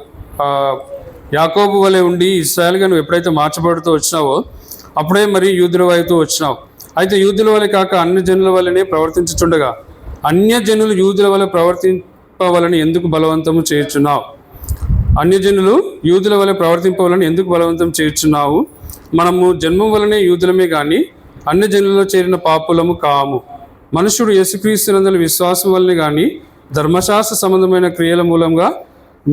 యాకోబు వలె ఉండి ఇజ్రాయెల్గా నువ్వు ఎప్పుడైతే మార్చబడుతూ వచ్చినావో అప్పుడే మరి యూదుల వైపు వచ్చినావు. అయితే యూదుల వలె కాక అన్యజనుల వల్లనే ప్రవర్తించుచుండగా అన్యజనులు యూదుల వలె ప్రవర్తింపవలని ఎందుకు బలవంతము చేయుచున్నావు? అన్యజనులు యూదుల వలె ప్రవర్తింపవాలని ఎందుకు బలవంతం చేయుచున్నావు? మనము జన్మం వలనే యూదులమే కానీ అన్యజనులలో చేరిన పాపులము కాము. మనుషుడు యేసుక్రీస్తునందలి విశ్వాసం వల్లనే కానీ ధర్మశాస్త్ర సంబంధమైన క్రియల మూలంగా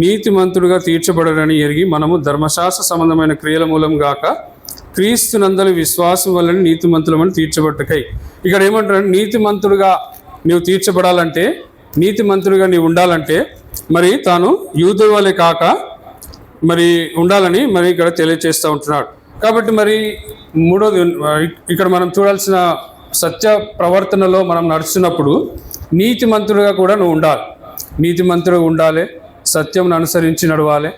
నీతిమంతుడుగా తీర్చబడరని ఎరిగి మనము ధర్మశాస్త్ర సంబంధమైన క్రియల మూలం గాక క్రీస్తునందలి విశ్వాసం వల్లనే నీతిమంతులమని తీర్చబట్టకై. ఇక్కడ ఏమంటారంటే, నీతిమంతుడుగా నీవు తీర్చబడాలంటే, నీతిమంతుడుగా నీవు ఉండాలంటే మరి తాను యూదుల వలె కాక మరి ఉండాలని మరి ఇక్కడ తెలియజేస్తూ ఉంటున్నాడు. కాబట్టి మరి మూడోది ఇక్కడ మనం చూడాల్సిన సత్య ప్రవర్తనలో మనం నడుస్తున్నప్పుడు నీతిమంతుడుగా కూడా నువ్వు ఉండాలి. నీతిమంతుడుగా ఉండాలి, సత్యంను అనుసరించి నడవాలి.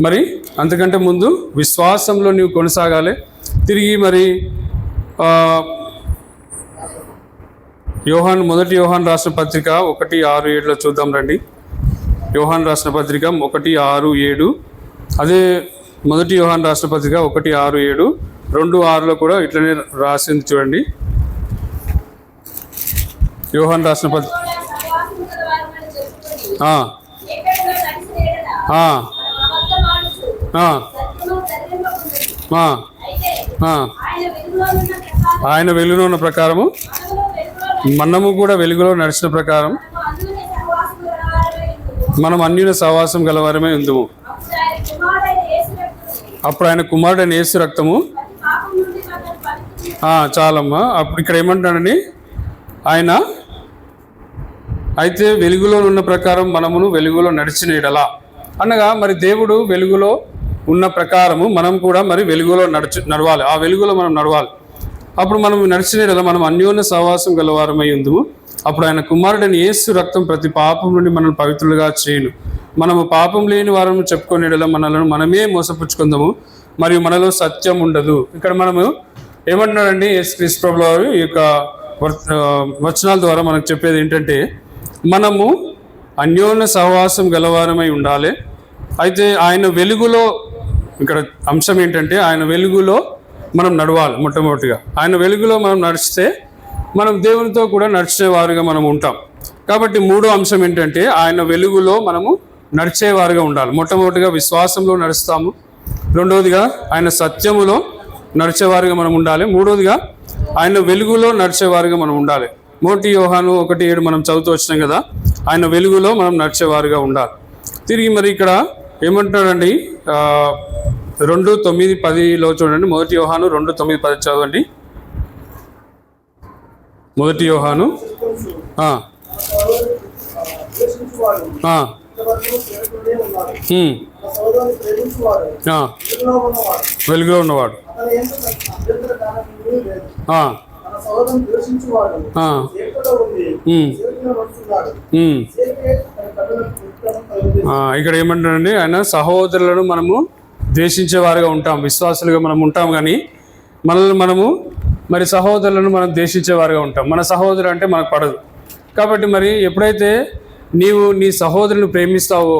మరి అంతకంటే ముందు విశ్వాసంలో నీవు కొనసాగాలి. తిరిగి మరి మొదటి యోహాను రాసిన పత్రిక 1:6-7 చూద్దాం రండి. యోహాను రాసిన పత్రిక 1:6-7, అదే మొదటి యోహాను రాసిన పత్రిక 1:6-7, 2:6 కూడా ఇట్లనే రాసింది చూడండి. యోహాను రాసిన పత్రిక ఆయన వెలుగులో ఉన్న ప్రకారము మనము కూడా వెలుగులో నడిచిన ప్రకారం మనం అన్యుల సహవాసం గలవారమే ఉందుము. అప్పుడు ఆయన కుమారుడైన యేసు రక్తము చాలమ్మా. అప్పుడు ఇక్కడ ఏమంటాడని, ఆయన అయితే వెలుగులో ఉన్న ప్రకారం మనమును వెలుగులో నడిచిన ఎడలా అనగా మరి దేవుడు వెలుగులో ఉన్న ప్రకారము మనం కూడా మరి వెలుగులో నడవాలి. ఆ వెలుగులో మనం నడవాలి. అప్పుడు మనం నడిచిన ఎడల మనం అన్యోన్య సహవాసం గలవారమై ఉందుము. అప్పుడు ఆయన కుమారుడైన యేసు రక్తం ప్రతి పాపం నుండి మనల్ని పవిత్రులుగా చేయును. మనము పాపం లేని వారము చెప్పుకునే ఎడల మనలను మనమే మోసపుచ్చుకుందాము, మరియు మనలో సత్యం ఉండదు. ఇక్కడ మనము ఏమంటున్నాడండి, యేసుక్రీస్తు ప్రభువు వారు ఈ యొక్క వచనాల ద్వారా మనకు చెప్పేది ఏంటంటే, మనము అన్యోన్య సహవాసం గలవారమై ఉండాలి. అయితే ఆయన వెలుగులో, ఇక్కడ అంశం ఏంటంటే ఆయన వెలుగులో మనం నడవాలి. మొట్టమొదటిగా ఆయన వెలుగులో మనం నడిస్తే మనం దేవునితో కూడా నడిచేవారుగా మనం ఉంటాం. కాబట్టి మూడో అంశం ఏంటంటే ఆయన వెలుగులో మనము నడిచేవారుగా ఉండాలి. మొట్టమొదటిగా విశ్వాసంలో నడుస్తాము, రెండవదిగా ఆయన సత్యములో నడిచేవారుగా మనం ఉండాలి, మూడవదిగా ఆయన వెలుగులో నడిచేవారుగా మనం ఉండాలి. మొదటి యోహాను 1:7 మనం చదువుతూ వచ్చినాం కదా, ఆయన వెలుగులో మనం నడిచేవారుగా ఉండాలి. తిరిగి మరి ఇక్కడ ఏమంటున్నాడండి, 2:9-10 చూడండి. మొదటి యోహాను 2:9-10 చదవండి. మొదటి యోహాను వెలుగులో ఉన్నవాడు, ఇక్కడ ఏమంటారండి, ఆయన సహోదరులను మనము ద్వేషించేవారుగా ఉంటాం, విశ్వాసులుగా మనం ఉంటాం, కానీ మనల్ని మనము మరి సహోదరులను మనం ద్వేషించేవారుగా ఉంటాం. మన సహోదరు అంటే మనకు పడదు. కాబట్టి మరి ఎప్పుడైతే నీవు నీ సహోదరుని ప్రేమిస్తావో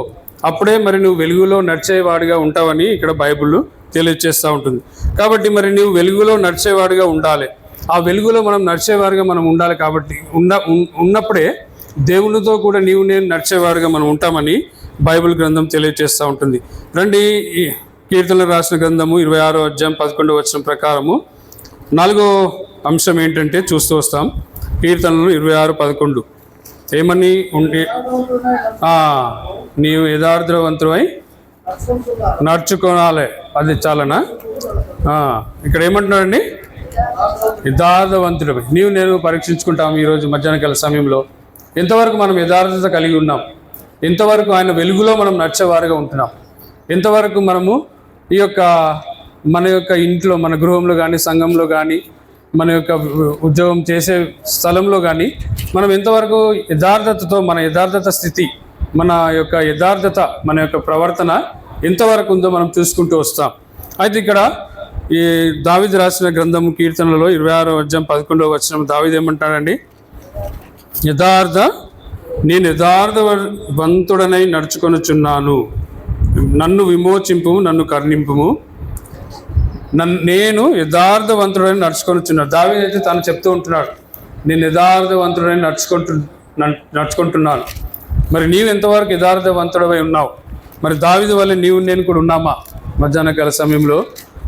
అప్పుడే మరి నువ్వు వెలుగులో నడిచేవాడిగా ఉంటావని ఇక్కడ బైబిల్ తెలియజేస్తూ ఉంటుంది. కాబట్టి మరి నువ్వు వెలుగులో నడిచేవాడిగా ఉండాలి. ఆ వెలుగులో మనం నడిచేవారుగా మనం ఉండాలి. కాబట్టి ఉన్నప్పుడే దేవునితో కూడా నేను నడిచేవారుగా మనం ఉంటామని బైబిల్ గ్రంథం తెలియజేస్తూ ఉంటుంది. రండి, కీర్తనలు రాసిన గ్రంథము 26:11 ప్రకారము 4వ అంశం ఏంటంటే చూస్తూ వస్తాం. కీర్తనలు 26:11. ఏమని ఉండి నీవు యథార్థవంతుడై నడుచుకోవాలి, అది చాలనా? ఇక్కడ ఏమంటున్నాడండి? యథార్థవంతుడు. నేను పరీక్షించుకుంటాము ఈరోజు మధ్యాహ్నకాల సమయంలో ఎంతవరకు మనం యథార్థత కలిగి ఉన్నాం, ఎంతవరకు ఆయన వెలుగులో మనం నడిచేవారుగా ఉంటున్నాం, ఎంతవరకు మనము ఈ యొక్క మన యొక్క ఇంట్లో, మన గృహంలో కానీ, సంఘంలో కానీ, మన యొక్క ఉద్యోగం చేసే స్థలంలో కానీ మనం ఎంతవరకు యథార్థతతో, మన యథార్థత స్థితి, మన యొక్క యథార్థత, మన యొక్క ప్రవర్తన ఎంతవరకు ఉందో మనం చూసుకుంటూ వస్తాం. అయితే ఇక్కడ ఈ దావీదు రాసిన గ్రంథం కీర్తనలో 26వ అధ్యాయం 11వ వచనం దావీదు ఏమంటాడండి? నేను యథార్థవంతుడనై నడుచుకొనుచున్నాను, నన్ను విమోచింపు, నన్ను కరుణింపుము, నేను యథార్థవంతుడని నడుచుకొనుచున్నాను. దావీదు అయితే తను చెప్తూ ఉంటున్నాడు, నేను యథార్థవంతుడని నడుచుకుంటున్నాను. మరి నీవు ఎంతవరకు యథార్థవంతుడవై ఉన్నావు? మరి దావీదు వల్ల నీవు నేను కూడా ఉన్నామా? మధ్యాహ్నకాల సమయంలో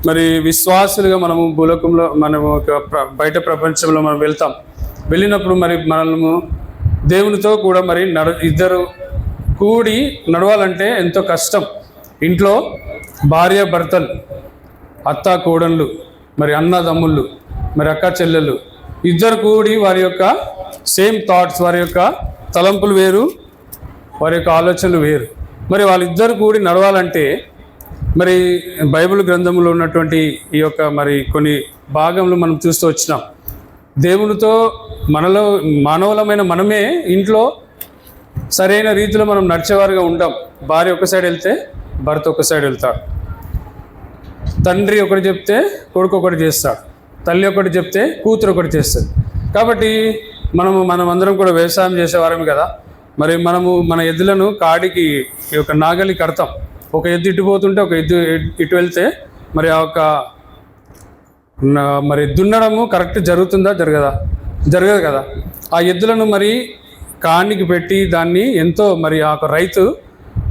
మరి విశ్వాసులుగా మనము భూలోకంలో, మనము బయట ప్రపంచంలో మనం వెళ్తాం. వెళ్ళినప్పుడు మరి మనము దేవునితో కూడా మరి ఇద్దరు కూడి నడవాలంటే ఎంతో కష్టం. ఇంట్లో భార్య భర్తలు, అత్త కోడళ్ళు, మరి అన్నదమ్ముళ్ళు, మరి అక్క చెల్లెళ్ళు ఇద్దరు కూడి వారి యొక్క సేమ్ థాట్స్, వారి యొక్క తలంపులు వేరు, వారి యొక్క ఆలోచనలు వేరు. మరి వాళ్ళిద్దరు కూడి నడవాలంటే మరి బైబిల్ గ్రంథంలో ఉన్నటువంటి ఈ యొక్క మరి కొన్ని భాగంలో మనం చూస్తూ వచ్చినాం. దేవునితో మనలో మానవులమైన మనమే ఇంట్లో సరైన రీతిలో మనం నడిచేవారుగా ఉంటాం. భార్య ఒక సైడ్ వెళ్తే భర్త ఒక సైడ్ వెళ్తాడు, తండ్రి ఒకటి చెప్తే కొడుకు ఒకటి చేస్తాడు, తల్లి ఒకటి చెప్తే కూతురు ఒకటి చేస్తుంది. కాబట్టి మనం అందరం కూడా వ్యవసాయం చేసేవారమే కదా. మరి మనము మన ఎద్దులను కాడికి ఈ యొక్క నాగలి కడతాం. ఒక ఎద్దు ఇటు పోతుంటే ఒక ఎద్దు ఇటు వెళ్తే మరి ఆ యొక్క మరి దున్నడము కరెక్ట్ జరుగుతుందా? జరగదు కదా. ఆ ఎద్దులను మరి కానికి పెట్టి దాన్ని ఎంతో మరి ఆ యొక్క రైతు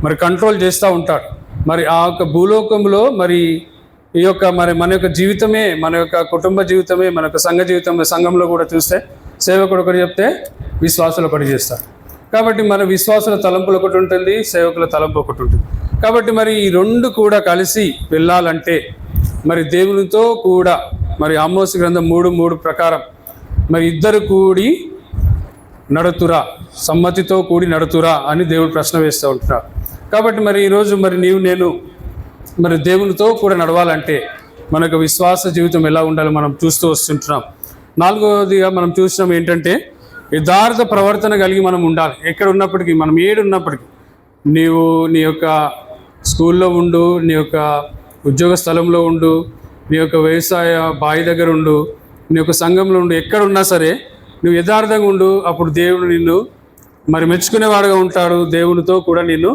మరి కంట్రోల్ చేస్తూ ఉంటాడు. మరి ఆ యొక్క భూలోకంలో మరి ఈ యొక్క మరి మన యొక్క జీవితమే, మన యొక్క కుటుంబ జీవితమే, మన యొక్క సంఘ జీవితం, సంఘంలో కూడా చూస్తే సేవకుడు ఒకటి చెప్తే విశ్వాసులు ఒకటి చేస్తారు. కాబట్టి మన విశ్వాసుల తలంపులు ఒకటి ఉంటుంది, సేవకుల తలంపు ఒకటి ఉంటుంది. కాబట్టి మరి ఈ రెండు కూడా కలిసి వెళ్ళాలంటే మరి దేవునితో కూడా మరి ఆమోసు గ్రంథం 3:3 ప్రకారం మరి ఇద్దరు కూడి నడుతురా, సమ్మతితో కూడి నడుతురా అని దేవుడు ప్రశ్న వేస్తూ ఉంటున్నాడు. కాబట్టి మరి ఈరోజు మరి నేను మరి దేవునితో కూడా నడవాలంటే మనకు విశ్వాస జీవితం ఎలా ఉండాలో మనం చూస్తూ వస్తుంటున్నాం. 4వదిగా మనం చూసినాం ఏంటంటే యథార్థ ప్రవర్తన కలిగి మనం ఉండాలి. ఎక్కడ ఉన్నప్పటికీ, మనం ఏడున్నప్పటికీ, నీవు నీ యొక్క స్కూల్లో ఉండు, నీ యొక్క ఉద్యోగ స్థలంలో ఉండు, నీ యొక్క వ్యవసాయ బావి దగ్గర ఉండు, నీ యొక్క సంఘంలో ఉండు, ఎక్కడ ఉన్నా సరే నువ్వు యథార్థంగా ఉండు. అప్పుడు దేవుడు నిన్ను మరి మెచ్చుకునేవాడుగా ఉంటాడు, దేవునితో కూడా నిన్ను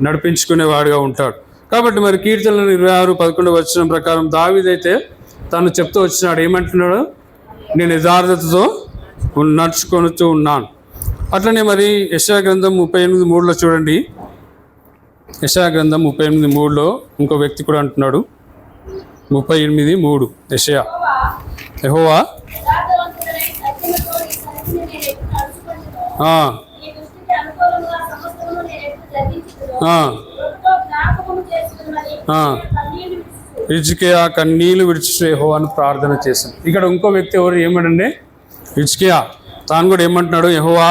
నడిపించుకునేవాడుగా ఉంటాడు. కాబట్టి మరి కీర్తనలు 26:11 వచనం ప్రకారం దావీదైతే తను చెప్తూ వచ్చినాడు, ఏమంటున్నాడు? నేను యథార్థతతో నడుచుకొనుతూ ఉన్నాను. అట్లనే మరి యెషయా గ్రంథం 38:3లో చూడండి. యెషయా గ్రంథం 38:3లో ఇంకో వ్యక్తి కూడా అంటున్నాడు. 38:3 యెషయా, యెహోవా హిజ్కియా కన్నీళ్లు విడిచి యెహోవాను ప్రార్థన చేశాను. ఇక్కడ ఇంకో వ్యక్తి ఎవరు ఏమంటే హిజ్కియా, తాను కూడా ఏమంటున్నాడు? యెహోవా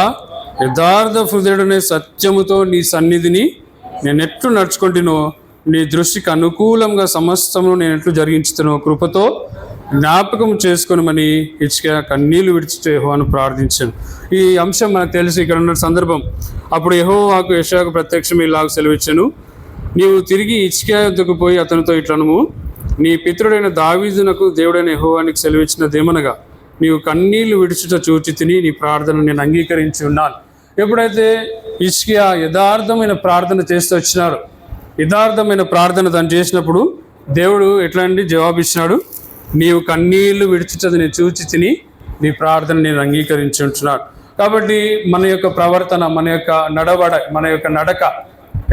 యథార్థ హృదయుడనే సత్యముతో నీ సన్నిధిని నేను ఎట్లు నడుచుకుంటునో, నీ దృష్టికి అనుకూలంగా సమస్తము నేను ఎట్లు జరిగించుతానో కృపతో జ్ఞాపకం చేసుకొనమని హిజ్కియా కన్నీళ్లు విడిచి యెహోవాను ప్రార్థించాను. ఈ అంశం మనకు తెలుసు. ఇక్కడ ఉన్న సందర్భం, అప్పుడు యెహోవాకు యెషయాకు ప్రత్యక్షం ఇలాగ సెలవిచ్చాను, నీవు తిరిగి హిజ్కియా యొద్దకు పోయి అతనితో ఇట్లనము, నీ పితరుడైన దావీదునకు దేవుడైన యెహోవానికి సెలవిచ్చినదేమనగా, నీవు కన్నీళ్లు విడుచుట చూచి తిని నీ ప్రార్థన నేను అంగీకరించి ఉన్నాను. ఎప్పుడైతే హిజ్కియా యథార్థమైన ప్రార్థన చేస్తూ వచ్చినాడు, యథార్థమైన ప్రార్థన తను చేసినప్పుడు దేవుడు ఎట్లాంటి జవాబు ఇచ్చినాడు? నీవు కన్నీళ్లు విడుచుటది నేను చూచి తిని నీ ప్రార్థన నేను అంగీకరించి ఉంటున్నాడు. కాబట్టి మన యొక్క ప్రవర్తన, మన యొక్క మన యొక్క నడక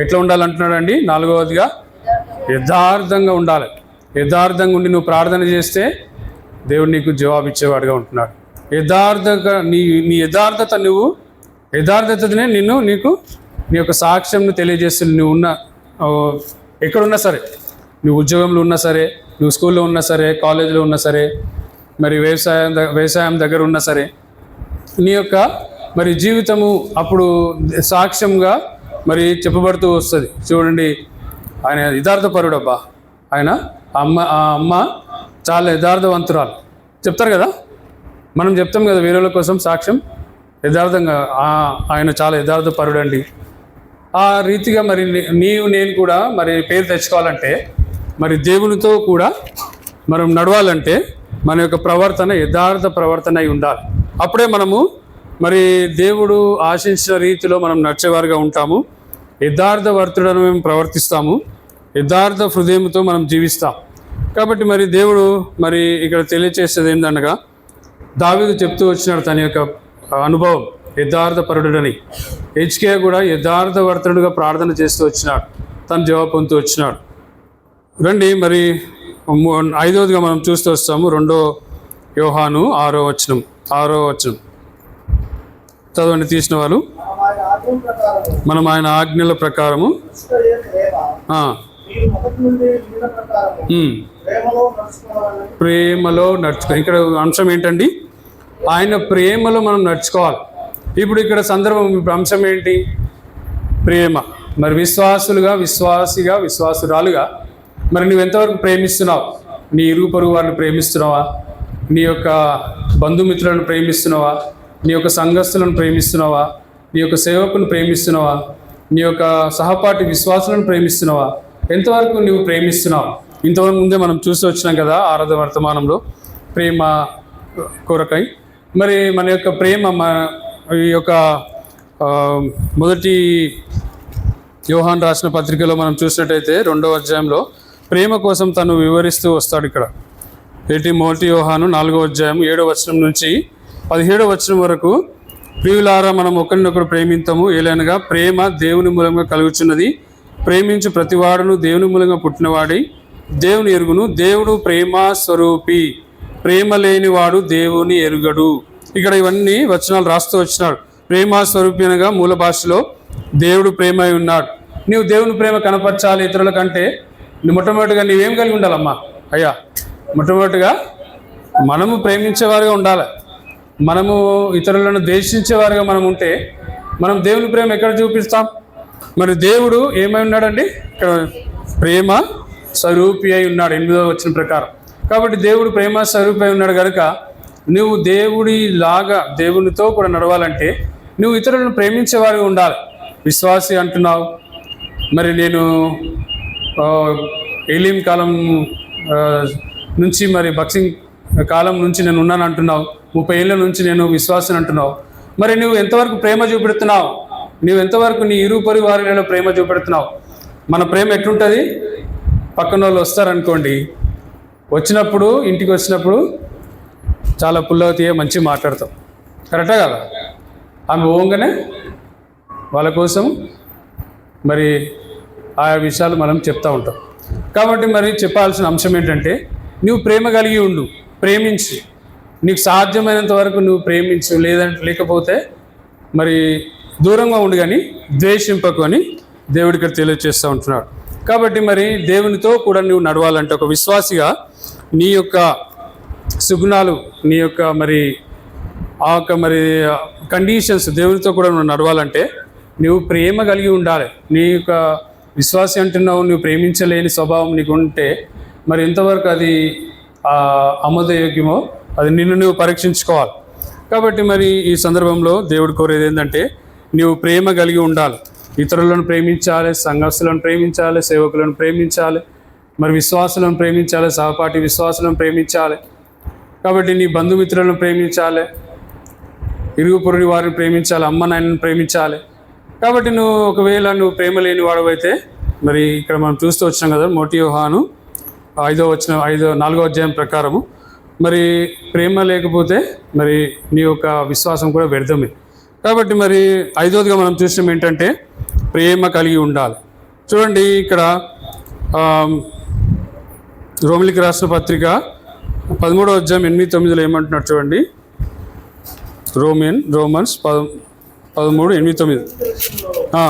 ఎట్లా ఉండాలంటున్నాడండి? 4వదిగా యథార్థంగా ఉండాలి. యథార్థంగా ఉండి నువ్వు ప్రార్థన చేస్తే దేవుడు నీకు జవాబు ఇచ్చేవాడుగా ఉంటున్నాడు. యథార్థంగా నీ యథార్థత నువ్వు యథార్థతనే నీకు నీ యొక్క సాక్ష్యంను తెలియజేస్తుంది. నువ్వు ఉన్న ఎక్కడున్నా సరే, నువ్వు ఉద్యోగంలో ఉన్నా సరే, నువ్వు స్కూల్లో ఉన్నా సరే, కాలేజీలో ఉన్నా సరే, మరి వ్యవసాయం దగ్గర ఉన్నా సరే, నీ యొక్క మరి జీవితము అప్పుడు సాక్ష్యంగా మరి చెప్పబడుతూ వస్తుంది. చూడండి, ఆయన యథార్థపరుడబ్బా, ఆయన ఆ అమ్మ చాలా యథార్థవంతురాలు చెప్తారు కదా, మనం చెప్తాం కదా వేరేల కోసం సాక్ష్యం. యథార్థంగా ఆయన చాలా యథార్థపరుడండి. ఆ రీతిగా మరి నేను కూడా మరి పేరు తెచ్చుకోవాలంటే, మరి దేవునితో కూడా మనం నడవాలంటే మన యొక్క ప్రవర్తన యథార్థ ప్రవర్తన అయి ఉండాలి. అప్పుడే మనము మరి దేవుడు ఆశించిన రీతిలో మనం నడిచేవారుగా ఉంటాము. యథార్థవర్తుడను మేము ప్రవర్తిస్తాము, యథార్థ హృదయంతో మనం జీవిస్తాం. కాబట్టి మరి దేవుడు మరి ఇక్కడ తెలియచేసేది ఏంటనగా, దావీదు చెప్తూ వచ్చినాడు తన యొక్క అనుభవం యథార్థపరుడని. హెచ్కే కూడా యథార్థవర్తుడుగా ప్రార్థన చేస్తూ వచ్చినాడు, తను జవాబు పొందుతూ వచ్చినాడు. రండి మరి 5వదిగా మనం చూస్తూ వస్తాము. 2 యోహాను 6వ వచనం చదవండి తీసిన వాళ్ళు. మనం ఆయన ఆజ్ఞల ప్రకారము ప్రేమలో నడుచుకో. ఇక్కడ అంశం ఏంటండి? ఆయన ప్రేమలో మనం నడుచుకోవాలి. ఇప్పుడు ఇక్కడ సందర్భం, ఇప్పుడు అంశం ఏంటి? ప్రేమ. మరి విశ్వాసురాలుగా మరి నువ్వు ఎంతవరకు ప్రేమిస్తున్నావు? నీ ఇరుగు పొరుగు వారిని ప్రేమిస్తున్నావా? నీ యొక్క బంధుమిత్రులను ప్రేమిస్తున్నావా? నీ యొక్క సంఘస్థులను ప్రేమిస్తున్నావా? నీ యొక్క సేవకులను ప్రేమిస్తున్నావా? నీ యొక్క సహపాఠి విశ్వాసులను ప్రేమిస్తున్నావా? ఎంతవరకు నువ్వు ప్రేమిస్తున్నావు? ఇంతవరకు ముందే మనం చూసి వచ్చినాం కదా ఆరాధన వర్తమానంలో ప్రేమ కొరకై. మరి మన యొక్క ప్రేమ ఈ యొక్క మొదటి యోహాన్ రాసిన పత్రికలో మనం చూసినట్టయితే 2వ అధ్యాయంలో ప్రేమ కోసం తను వివరిస్తూ వస్తాడు. ఇక్కడ మొదటి యోహాను 4వ అధ్యాయం 7వ వచనం నుంచి 17వ వచనం వరకు, ప్రియులారా మనం ఒకరినొకరు ప్రేమింతము, ఏలైనగా ప్రేమ దేవుని మూలంగా కలుగుచున్నది. ప్రేమించు ప్రతివాడును దేవుని మూలంగా పుట్టినవాడి దేవుని ఎరుగును. దేవుడు ప్రేమ స్వరూపి, ప్రేమ లేనివాడు దేవుని ఎరుగడు. ఇక్కడ ఇవన్నీ వచనాలు రాస్తూ వచ్చినాడు. ప్రేమ స్వరూపి అనగా మూల భాషలో దేవుడు ప్రేమ అయి ఉన్నాడు. నీవు దేవుని ప్రేమ కనపరచాలి ఇతరుల కంటే మొట్టమొదటిగా నీవేం కలిగి ఉండాలమ్మా? అయ్యా, మొట్టమొదటిగా మనము ప్రేమించేవారుగా ఉండాలి. మనము ఇతరులను ద్వేషించేవారుగా మనం ఉంటే మనం దేవుని ప్రేమ ఎక్కడ చూపిస్తాం? మరి దేవుడు ఏమై ఉన్నాడండి? ఇక్కడ ప్రేమ స్వరూపి అయి ఉన్నాడు 8వ వచనం ప్రకారం. కాబట్టి దేవుడు ప్రేమ స్వరూపి అయి ఉన్నాడు కనుక నువ్వు దేవుడిలాగా దేవునితో కూడా నడవాలంటే నువ్వు ఇతరులను ప్రేమించేవారుగా ఉండాలి. విశ్వాసి అంటున్నావు, మరి నేను ఏలీం కాలం నుంచి మరి బక్సింగ్ కాలం నుంచి నేను ఉన్నాను అంటున్నావు. 30 ఏళ్ళ నుంచి నేను విశ్వాసం అంటున్నావు. మరి నువ్వు ఎంతవరకు ప్రేమ చూపెడుతున్నావు? నువ్వు ఎంతవరకు నీ ఇరుగు పొరుగు వారిలో ప్రేమ చూపెడుతున్నావు? మన ప్రేమ ఎట్లుంటుంది? పక్కన వాళ్ళు వస్తారనుకోండి, వచ్చినప్పుడు ఇంటికి వచ్చినప్పుడు చాలా పుల్లవతీయ మంచి మాట్లాడతాం, కరెక్టా కదా? ఆమె పోగానే వాళ్ళ కోసం మరి ఆయా విషయాలు మనం చెప్తూ ఉంటాం. కాబట్టి మరి చెప్పాల్సిన అంశం ఏంటంటే, నువ్వు ప్రేమ కలిగి ఉండు, ప్రేమించు, నీకు సాధ్యమైనంత వరకు నువ్వు ప్రేమించు. లేకపోతే మరి దూరంగా ఉండు, కానీ ద్వేషింపకు అని దేవుడి ఇక్కడ తెలియజేస్తూ ఉంటున్నాడు. కాబట్టి మరి దేవునితో కూడా నువ్వు నడవాలంటే, ఒక విశ్వాసిగా నీ యొక్క సుగుణాలు, నీ యొక్క మరి ఆ యొక్క మరి కండిషన్స్ దేవునితో కూడా నువ్వు నడవాలంటే నువ్వు ప్రేమ కలిగి ఉండాలి. నీ యొక్క విశ్వాసి అంటున్నావు, నువ్వు ప్రేమించలేని స్వభావం నీకు ఉంటే మరి ఎంతవరకు అది ఆమోదయోగ్యమో అది నిన్ను నువ్వు పరీక్షించుకోవాలి. కాబట్టి మరి ఈ సందర్భంలో దేవుడు కోరేది ఏంటంటే, నువ్వు ప్రేమ కలిగి ఉండాలి. ఇతరులను ప్రేమించాలి, సంఘస్థులను ప్రేమించాలి, సేవకులను ప్రేమించాలి, మరి విశ్వాసులను ప్రేమించాలి, సహపాఠి విశ్వాసులను ప్రేమించాలి. కాబట్టి నీ బంధుమిత్రులను ప్రేమించాలి, ఇరుగు పొరుగు వారిని ప్రేమించాలి, అమ్మ నాయనను ప్రేమించాలి. కాబట్టి నువ్వు ఒకవేళ నువ్వు ప్రేమ లేని వాడవైతే, మరి ఇక్కడ మనం చూస్తూ వచ్చాం కదా మొదటి యోహాను 4వ అధ్యాయం ప్రకారము, మరి ప్రేమ లేకపోతే మరి నీ యొక్క విశ్వాసం కూడా వ్యర్థమే. కాబట్టి మరి 5వదిగా మనం చూసినాం ఏంటంటే, ప్రేమ కలిగి ఉండాలి. చూడండి ఇక్కడ రోమిలికి రాసిన పత్రిక 13వ అధ్యాయం 8-9 ఏమంటున్నారు చూడండి. రోమన్స్ 13, 8, 9. ఆ.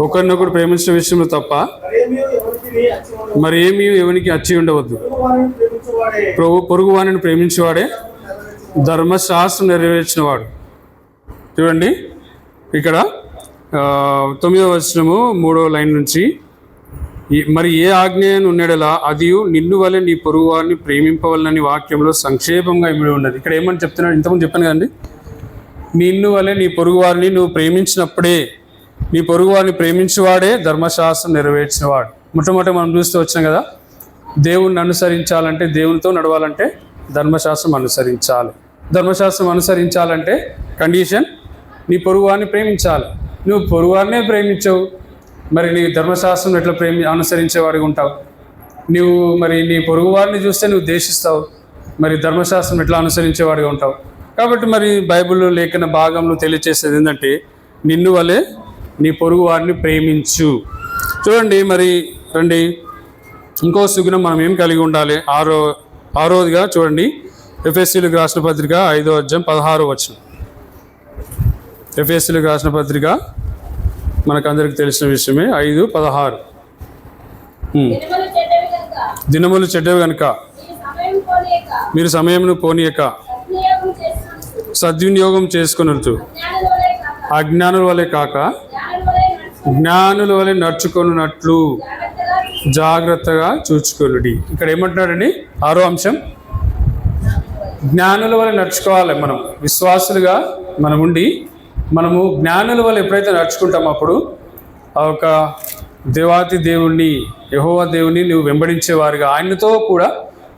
ఒకరినొకరు ప్రేమించిన విషయంలో తప్ప మరి ఏమీ ఎవరికి అచ్చి ఉండవద్దు. పొరుగు వారిని ప్రేమించేవాడే ధర్మశాస్త్రం నెరవేర్చినవాడు. చూడండి ఇక్కడ 9వ వచనము 3వ లైన్ నుంచి, మరి ఏ ఆజ్ఞను ఉన్నడలా అది నిన్ను వలె నీ పొరుగు వారిని ప్రేమింపవలనని వాక్యంలో సంక్షేపంగా ఇమిడి ఉన్నది. ఇక్కడ ఏమని చెప్తున్నాడు? ఇంతకుముందు చెప్పాను కదండి, నిన్ను వలె నీ పొరుగు వారిని నువ్వు ప్రేమించినప్పుడే, నీ పొరుగు వారిని ప్రేమించేవాడే ధర్మశాస్త్రం నెరవేర్చినవాడు. మొట్టమొదటి మనం చూస్తూ వచ్చాం కదా, దేవుణ్ణి అనుసరించాలంటే, దేవునితో నడవాలంటే ధర్మశాస్త్రం అనుసరించాలి. ధర్మశాస్త్రం అనుసరించాలంటే కండిషన్, నీ పొరుగు వారిని ప్రేమించాలి. నువ్వు పొరుగు వారినే ప్రేమించవు, మరి నీ ధర్మశాస్త్రం ఎట్లా అనుసరించేవాడిగా ఉంటావు? నువ్వు మరి నీ పొరుగు వారిని చూస్తే నువ్వు ద్వేషిస్తావు, మరి ధర్మశాస్త్రం ఎట్లా అనుసరించేవాడిగా ఉంటావు? కాబట్టి మరి బైబిల్లో లేఖన భాగంలో తెలియచేసేది ఏంటంటే, నిన్ను వలె నీ పొరుగు వారిని ప్రేమించు. చూడండి మరి రండి, ఇంకో సుగుణం మనం ఏం కలిగి ఉండాలి? ఆరోదిగా చూడండి, ఎఫెసీయులకు రాసిన పత్రిక 5వ అధ్యాయం 16వ వచనం. ఎఫెసీయులకు రాసిన పత్రిక మనకందరికి తెలిసిన విషయమే, 5:16. దినములు చెడ్డవి కనుక మీరు సమయమును పోనీయక సద్వినియోగం చేసుకొనుచు అజ్ఞానుల వలె కాక జ్ఞానుల వలె నడుచుకొనున్నట్లు జాగ్రత్తగా చూచుకొనుడి. ఇక్కడ ఏమంటున్నాడండి? 6వ అంశం, జ్ఞానుల వలె నడుచుకోవాలి. మనం విశ్వాసులుగా మనం ఉండి మనము జ్ఞానుల వల్ల ఎప్పుడైతే నడుచుకుంటామో అప్పుడు ఆ యొక్క దేవాతి దేవుణ్ణి, యెహోవా దేవుని నువ్వు వెంబడించేవారుగా, ఆయనతో కూడా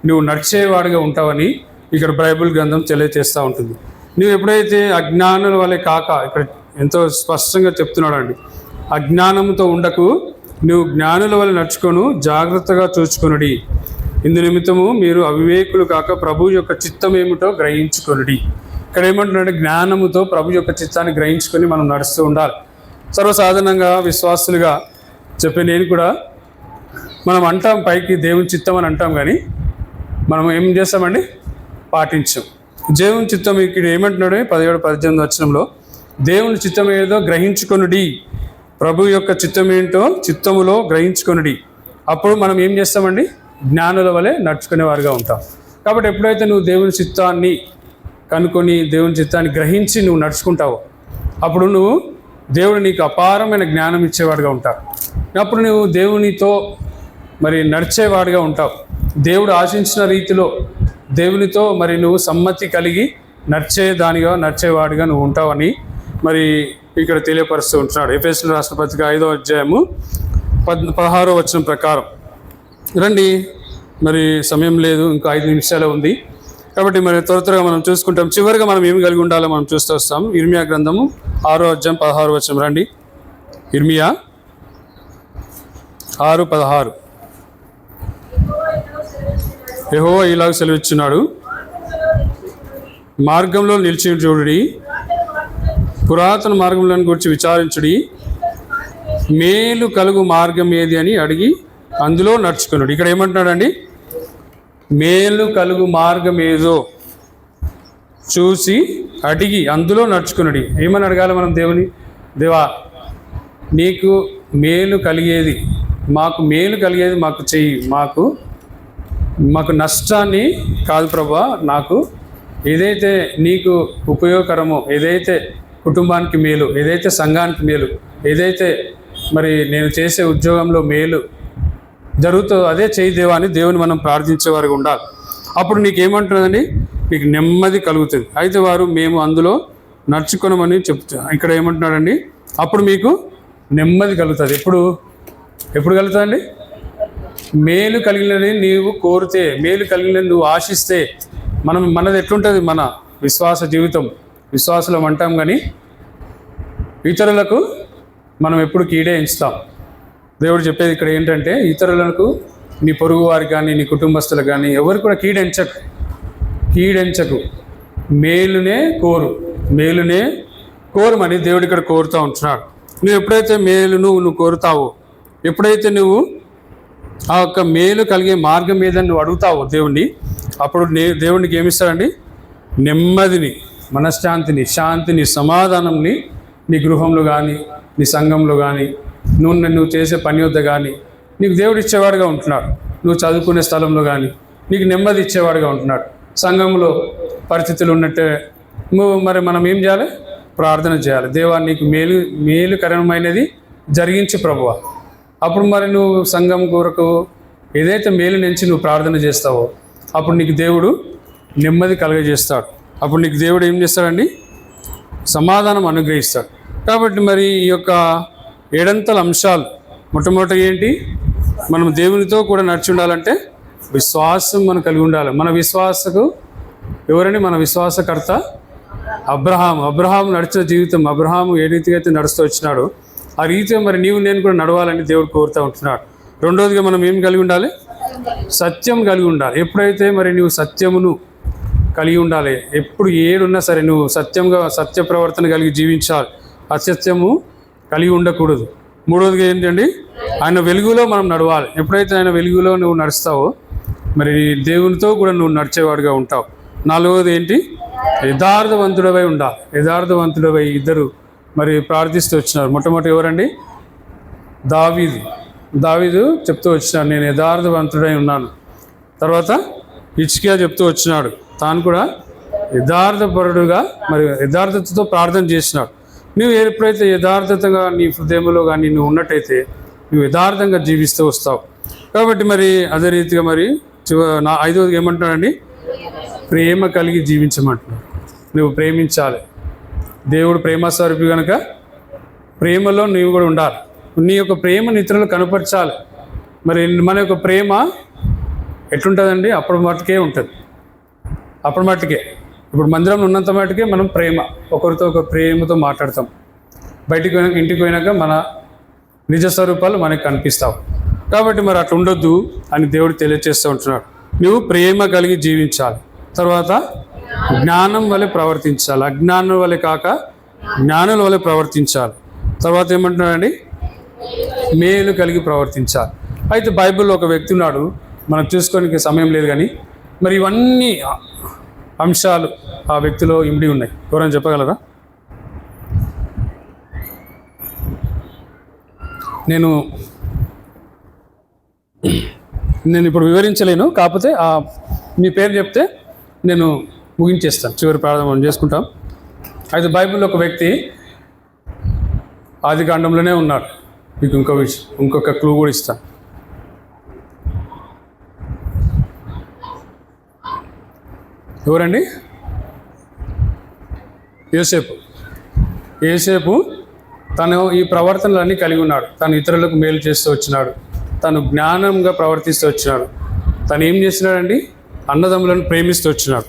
నువ్వు నడిచేవాడుగా ఉంటావని ఇక్కడ బైబిల్ గ్రంథం తెలియజేస్తూ ఉంటుంది. నువ్వు ఎప్పుడైతే అజ్ఞానుల వలె కాక, ఇక్కడ ఎంతో స్పష్టంగా చెప్తున్నాడండి, అజ్ఞానంతో ఉండకు, నువ్వు జ్ఞానుల వలె నడుచుకొను, జాగ్రత్తగా చూచుకొనుడి. ఇందు నిమిత్తము మీరు అవివేకులు కాక ప్రభు యొక్క చిత్తం ఏమిటో గ్రహించుకొనుడి. ఇక్కడ ఏమంటున్నాడు? జ్ఞానముతో ప్రభు యొక్క చిత్తాన్ని గ్రహించుకొని మనం నడుస్తూ ఉండాలి. సర్వసాధారణంగా విశ్వాసులుగా చెప్పే నేను కూడా, మనం అంటాం పైకి దేవుని చిత్తం అని అంటాం, కానీ మనం ఏం చేస్తామండి? పాటించాం. దేవుని చిత్తం ఇక్కడ ఏమంటున్నాడు? 17-18 వచనంలో, దేవుని చిత్తం ఏదో గ్రహించుకొనుడి, ప్రభు యొక్క చిత్తం ఏంటో చిత్తములో గ్రహించుకొనుడి. అప్పుడు మనం ఏం చేస్తామండి? జ్ఞానుల వలె నడుచుకునేవారుగా ఉంటాం. కాబట్టి ఎప్పుడైతే నువ్వు దేవుని చిత్తాన్ని కనుక్కొని దేవుని చిత్తాన్ని గ్రహించి నువ్వు నడుచుకుంటావు, అప్పుడు నువ్వు దేవుడు నీకు అపారమైన జ్ఞానం ఇచ్చేవాడుగా ఉంటావు. అప్పుడు నువ్వు దేవునితో మరి నడిచేవాడుగా ఉంటావు. దేవుడు ఆశించిన రీతిలో దేవునితో మరి నువ్వు సమ్మతి కలిగి నడిచేవాడిగా నువ్వు ఉంటావని మరి ఇక్కడ తెలియపరుస్తూ ఉంటున్నాడు. ఎఫెసీయులకు రాసిన పత్రిక 5వ అధ్యాయము 16వ వచనం ప్రకారం. రండి, మరి సమయం లేదు, ఇంకా 5 నిమిషాలే ఉంది కాబట్టి మరి త్వరగా మనం చూసుకుంటాం. చివరిగా మనం ఏమి కలిగి ఉండాలో మనం చూస్తూ వస్తాం. ఇర్మియా గ్రంథము 6వ అధ్యాయం 16వ వచనం. రండి, ఇర్మియా 6:16. యెహోవా ఇలాగ సెలవిచ్చున్నాడు, మార్గంలో నిలిచి చూడుడి, పురాతన మార్గంలను గురించి విచారించుడి, మేలు కలుగు మార్గం ఏది అని అడిగి అందులో నడుచుకున్నాడు. ఇక్కడ ఏమంటున్నాడండి? మేలు కలుగు మార్గం ఏదో చూసి అడిగి అందులో నడుచుకున్నాడు. ఏమని అడగాలి మనం దేవుని? దేవా, నీకు మేలు కలిగేది, మాకు మేలు కలిగేది మాకు చెయ్యి, మాకు నష్టాన్ని కాదు ప్రభా, నాకు ఏదైతే నీకు ఉపయోగకరమో, ఏదైతే కుటుంబానికి మేలు, ఏదైతే సంఘానికి మేలు, ఏదైతే మరి నేను చేసే ఉద్యోగంలో మేలు జరుగుతుందో అదే చేయి దేవా అని దేవుని మనం ప్రార్థించేవారుగా ఉండాలి. అప్పుడు నీకేమంటుందండి? నీకు నెమ్మది కలుగుతుంది. అయితే వారు మేము అందులో నడుచుకోనమని చెప్తారు. ఇక్కడ ఏమంటున్నాడండి? అప్పుడు మీకు నెమ్మది కలుగుతుంది. ఎప్పుడు కలుగుతుందండి? మేలు కలిగినది నీవు కోరితే, మేలు కలిగినది నువ్వు ఆశిస్తే. మనది ఎట్లుంటుంది? మన విశ్వాస జీవితం, విశ్వాసులం అంటాం, కానీ ఇతరులకు మనం ఎప్పుడు కీడే ఎంచుతాం. దేవుడు చెప్పేది ఇక్కడ ఏంటంటే, ఇతరులకు, నీ పొరుగు వారికి కానీ నీ కుటుంబస్తులకు కానీ ఎవరు కూడా కీడెంచకు, మేలునే కోరుమని దేవుడు ఇక్కడ కోరుతూ ఉంటున్నాడు. నువ్వు ఎప్పుడైతే నువ్వు కోరుతావో, ఎప్పుడైతే నువ్వు ఆ యొక్క మేలు కలిగే మార్గం ఏదని నువ్వు అడుగుతావో దేవుణ్ణి, అప్పుడు దేవునికి ఏమిస్తాడండి? నెమ్మదిని. మనశ్శాంతిని, శాంతిని, సమాధానంని నీ గృహంలో కానీ, నీ సంఘంలో కానీ, నువ్వు చేసే పని వద్ద కానీ నీకు దేవుడు ఇచ్చేవాడుగా ఉంటున్నాడు. నువ్వు చదువుకునే స్థలంలో కానీ నీకు నెమ్మది ఇచ్చేవాడుగా ఉంటున్నాడు. సంఘంలో పరిస్థితులు ఉన్నట్టే నువ్వు మరి మనం ఏం చేయాలి? ప్రార్థన చేయాలి. దేవా నీకు మేలుకరమైనది జరిగించి ప్రభువా. అప్పుడు మరి నువ్వు సంఘం కొరకు ఏదైతే మేలు నుంచి నువ్వు ప్రార్థన చేస్తావో అప్పుడు నీకు దేవుడు నెమ్మది కలుగజేస్తాడు. అప్పుడు నీకు దేవుడు ఏం చేస్తాడండి? సమాధానం అనుగ్రహిస్తాడు. కాబట్టి మరి ఈ యొక్క 7 అంతల అంశాలు మొట్టమొదటి ఏంటి? మనం దేవునితో కూడా నడిచి ఉండాలంటే విశ్వాసం మనం కలిగి ఉండాలి. మన విశ్వాసకు ఎవరండి? మన విశ్వాసకర్త అబ్రహాం నడిచిన జీవితం, అబ్రహాము ఏ రీతిగా అయితే నడుస్తూ వచ్చినాడో ఆ రీతిగా మరి నేను కూడా నడవాలని దేవుడు కోరుతూ ఉంటున్నాడు. రెండోదిగా మనం ఏం కలిగి ఉండాలి? సత్యం కలిగి ఉండాలి. ఎప్పుడైతే మరి నువ్వు సత్యమును కలిగి ఉండాలి, ఎప్పుడు ఏడున్నా సరే నువ్వు సత్య ప్రవర్తన కలిగి జీవించాలి. అసత్యము కలిగి ఉండకూడదు. మూడోదిగా ఏంటండి? ఆయన వెలుగులో మనం నడవాలి. ఎప్పుడైతే ఆయన వెలుగులో నువ్వు నడుస్తావో మరి దేవునితో కూడా నువ్వు నడిచేవాడుగా ఉంటావు. నాలుగవది ఏంటి? యథార్థవంతుడవై ఉండాలి. యథార్థవంతుడవై ఇద్దరు మరి ప్రార్థిస్తూ వచ్చినారు. మొట్టమొదటి ఎవరండి? దావీదు చెప్తూ వచ్చినాడు, నేను యథార్థవంతుడై ఉన్నాను. తర్వాత హిజ్కియా చెప్తూ వచ్చినాడు, తాను కూడా యథార్థపరుడుగా మరి యథార్థతతో ప్రార్థన చేసినాడు. నువ్వు ఎప్పుడైతే యథార్థతగా నీ హృదయంలో కానీ నువ్వు ఉన్నట్టయితే నువ్వు యథార్థంగా జీవిస్తూ వస్తావు. కాబట్టి మరి అదే రీతిగా మరి 5వది ఏమంటున్నాడండి? ప్రేమ కలిగి జీవించమంటున్నాడు. నువ్వు ప్రేమించాలి. దేవుడు ప్రేమస్వరూపి కనుక ప్రేమలో నీవు కూడా ఉండాలి. నీ యొక్క ప్రేమను ఇతరులు కనపరచాలి. మరి మన యొక్క ప్రేమ ఎట్లుంటుందండి? అప్పుడు మట్టుకే ఉంటుంది. అప్పుడు మట్టుకే, ఇప్పుడు మందిరంలో ఉన్నంత మట్టుకే మనం ప్రేమ, ఒకరితో ఒక ప్రేమతో మాట్లాడతాం. బయటికి పోయినాక, ఇంటికి పోయినాక మన నిజ స్వరూపాలు మనకు కనిపిస్తావు. కాబట్టి మరి అట్లా ఉండొద్దు అని దేవుడు తెలియజేస్తూ ఉంటున్నాడు. నువ్వు ప్రేమ కలిగి జీవించాలి. తర్వాత జ్ఞానం వలె ప్రవర్తించాలి. అజ్ఞానం వలె కాక జ్ఞానుల వలె ప్రవర్తించాలి. తర్వాత ఏమంటున్నాడండి? మేలు కలిగి ప్రవర్తించాలి. అయితే బైబిల్లో ఒక వ్యక్తి ఉన్నాడు, మనం చూసుకోనికి సమయం లేదు కానీ మరి ఇవన్నీ అంశాలు ఆ వ్యక్తిలో ఇమిడి ఉన్నాయి. ఎవరైనా చెప్పగలరా? నేను ఇప్పుడు వివరించలేను, కాకపోతే మీ పేరు చెప్తే నేను ముగించేస్తాను. చివరి ప్రార్థన మనం చేసుకుంటాం. అయితే బైబిల్లో ఒక వ్యక్తి ఆదికాండంలోనే ఉన్నాడు. మీకు ఇంకొక క్లూ కూడా ఇస్తాను. ఎవరండి? యోసేపు తను ఈ ప్రవర్తనలన్నీ కలిగి ఉన్నాడు. తను ఇతరులకు మేలు చేస్తూ వచ్చినాడు. తను జ్ఞానంగా ప్రవర్తిస్తూ వచ్చినాడు. తను ఏం చేసినాడండి? అన్నదమ్ములను ప్రేమిస్తూ వచ్చినాడు.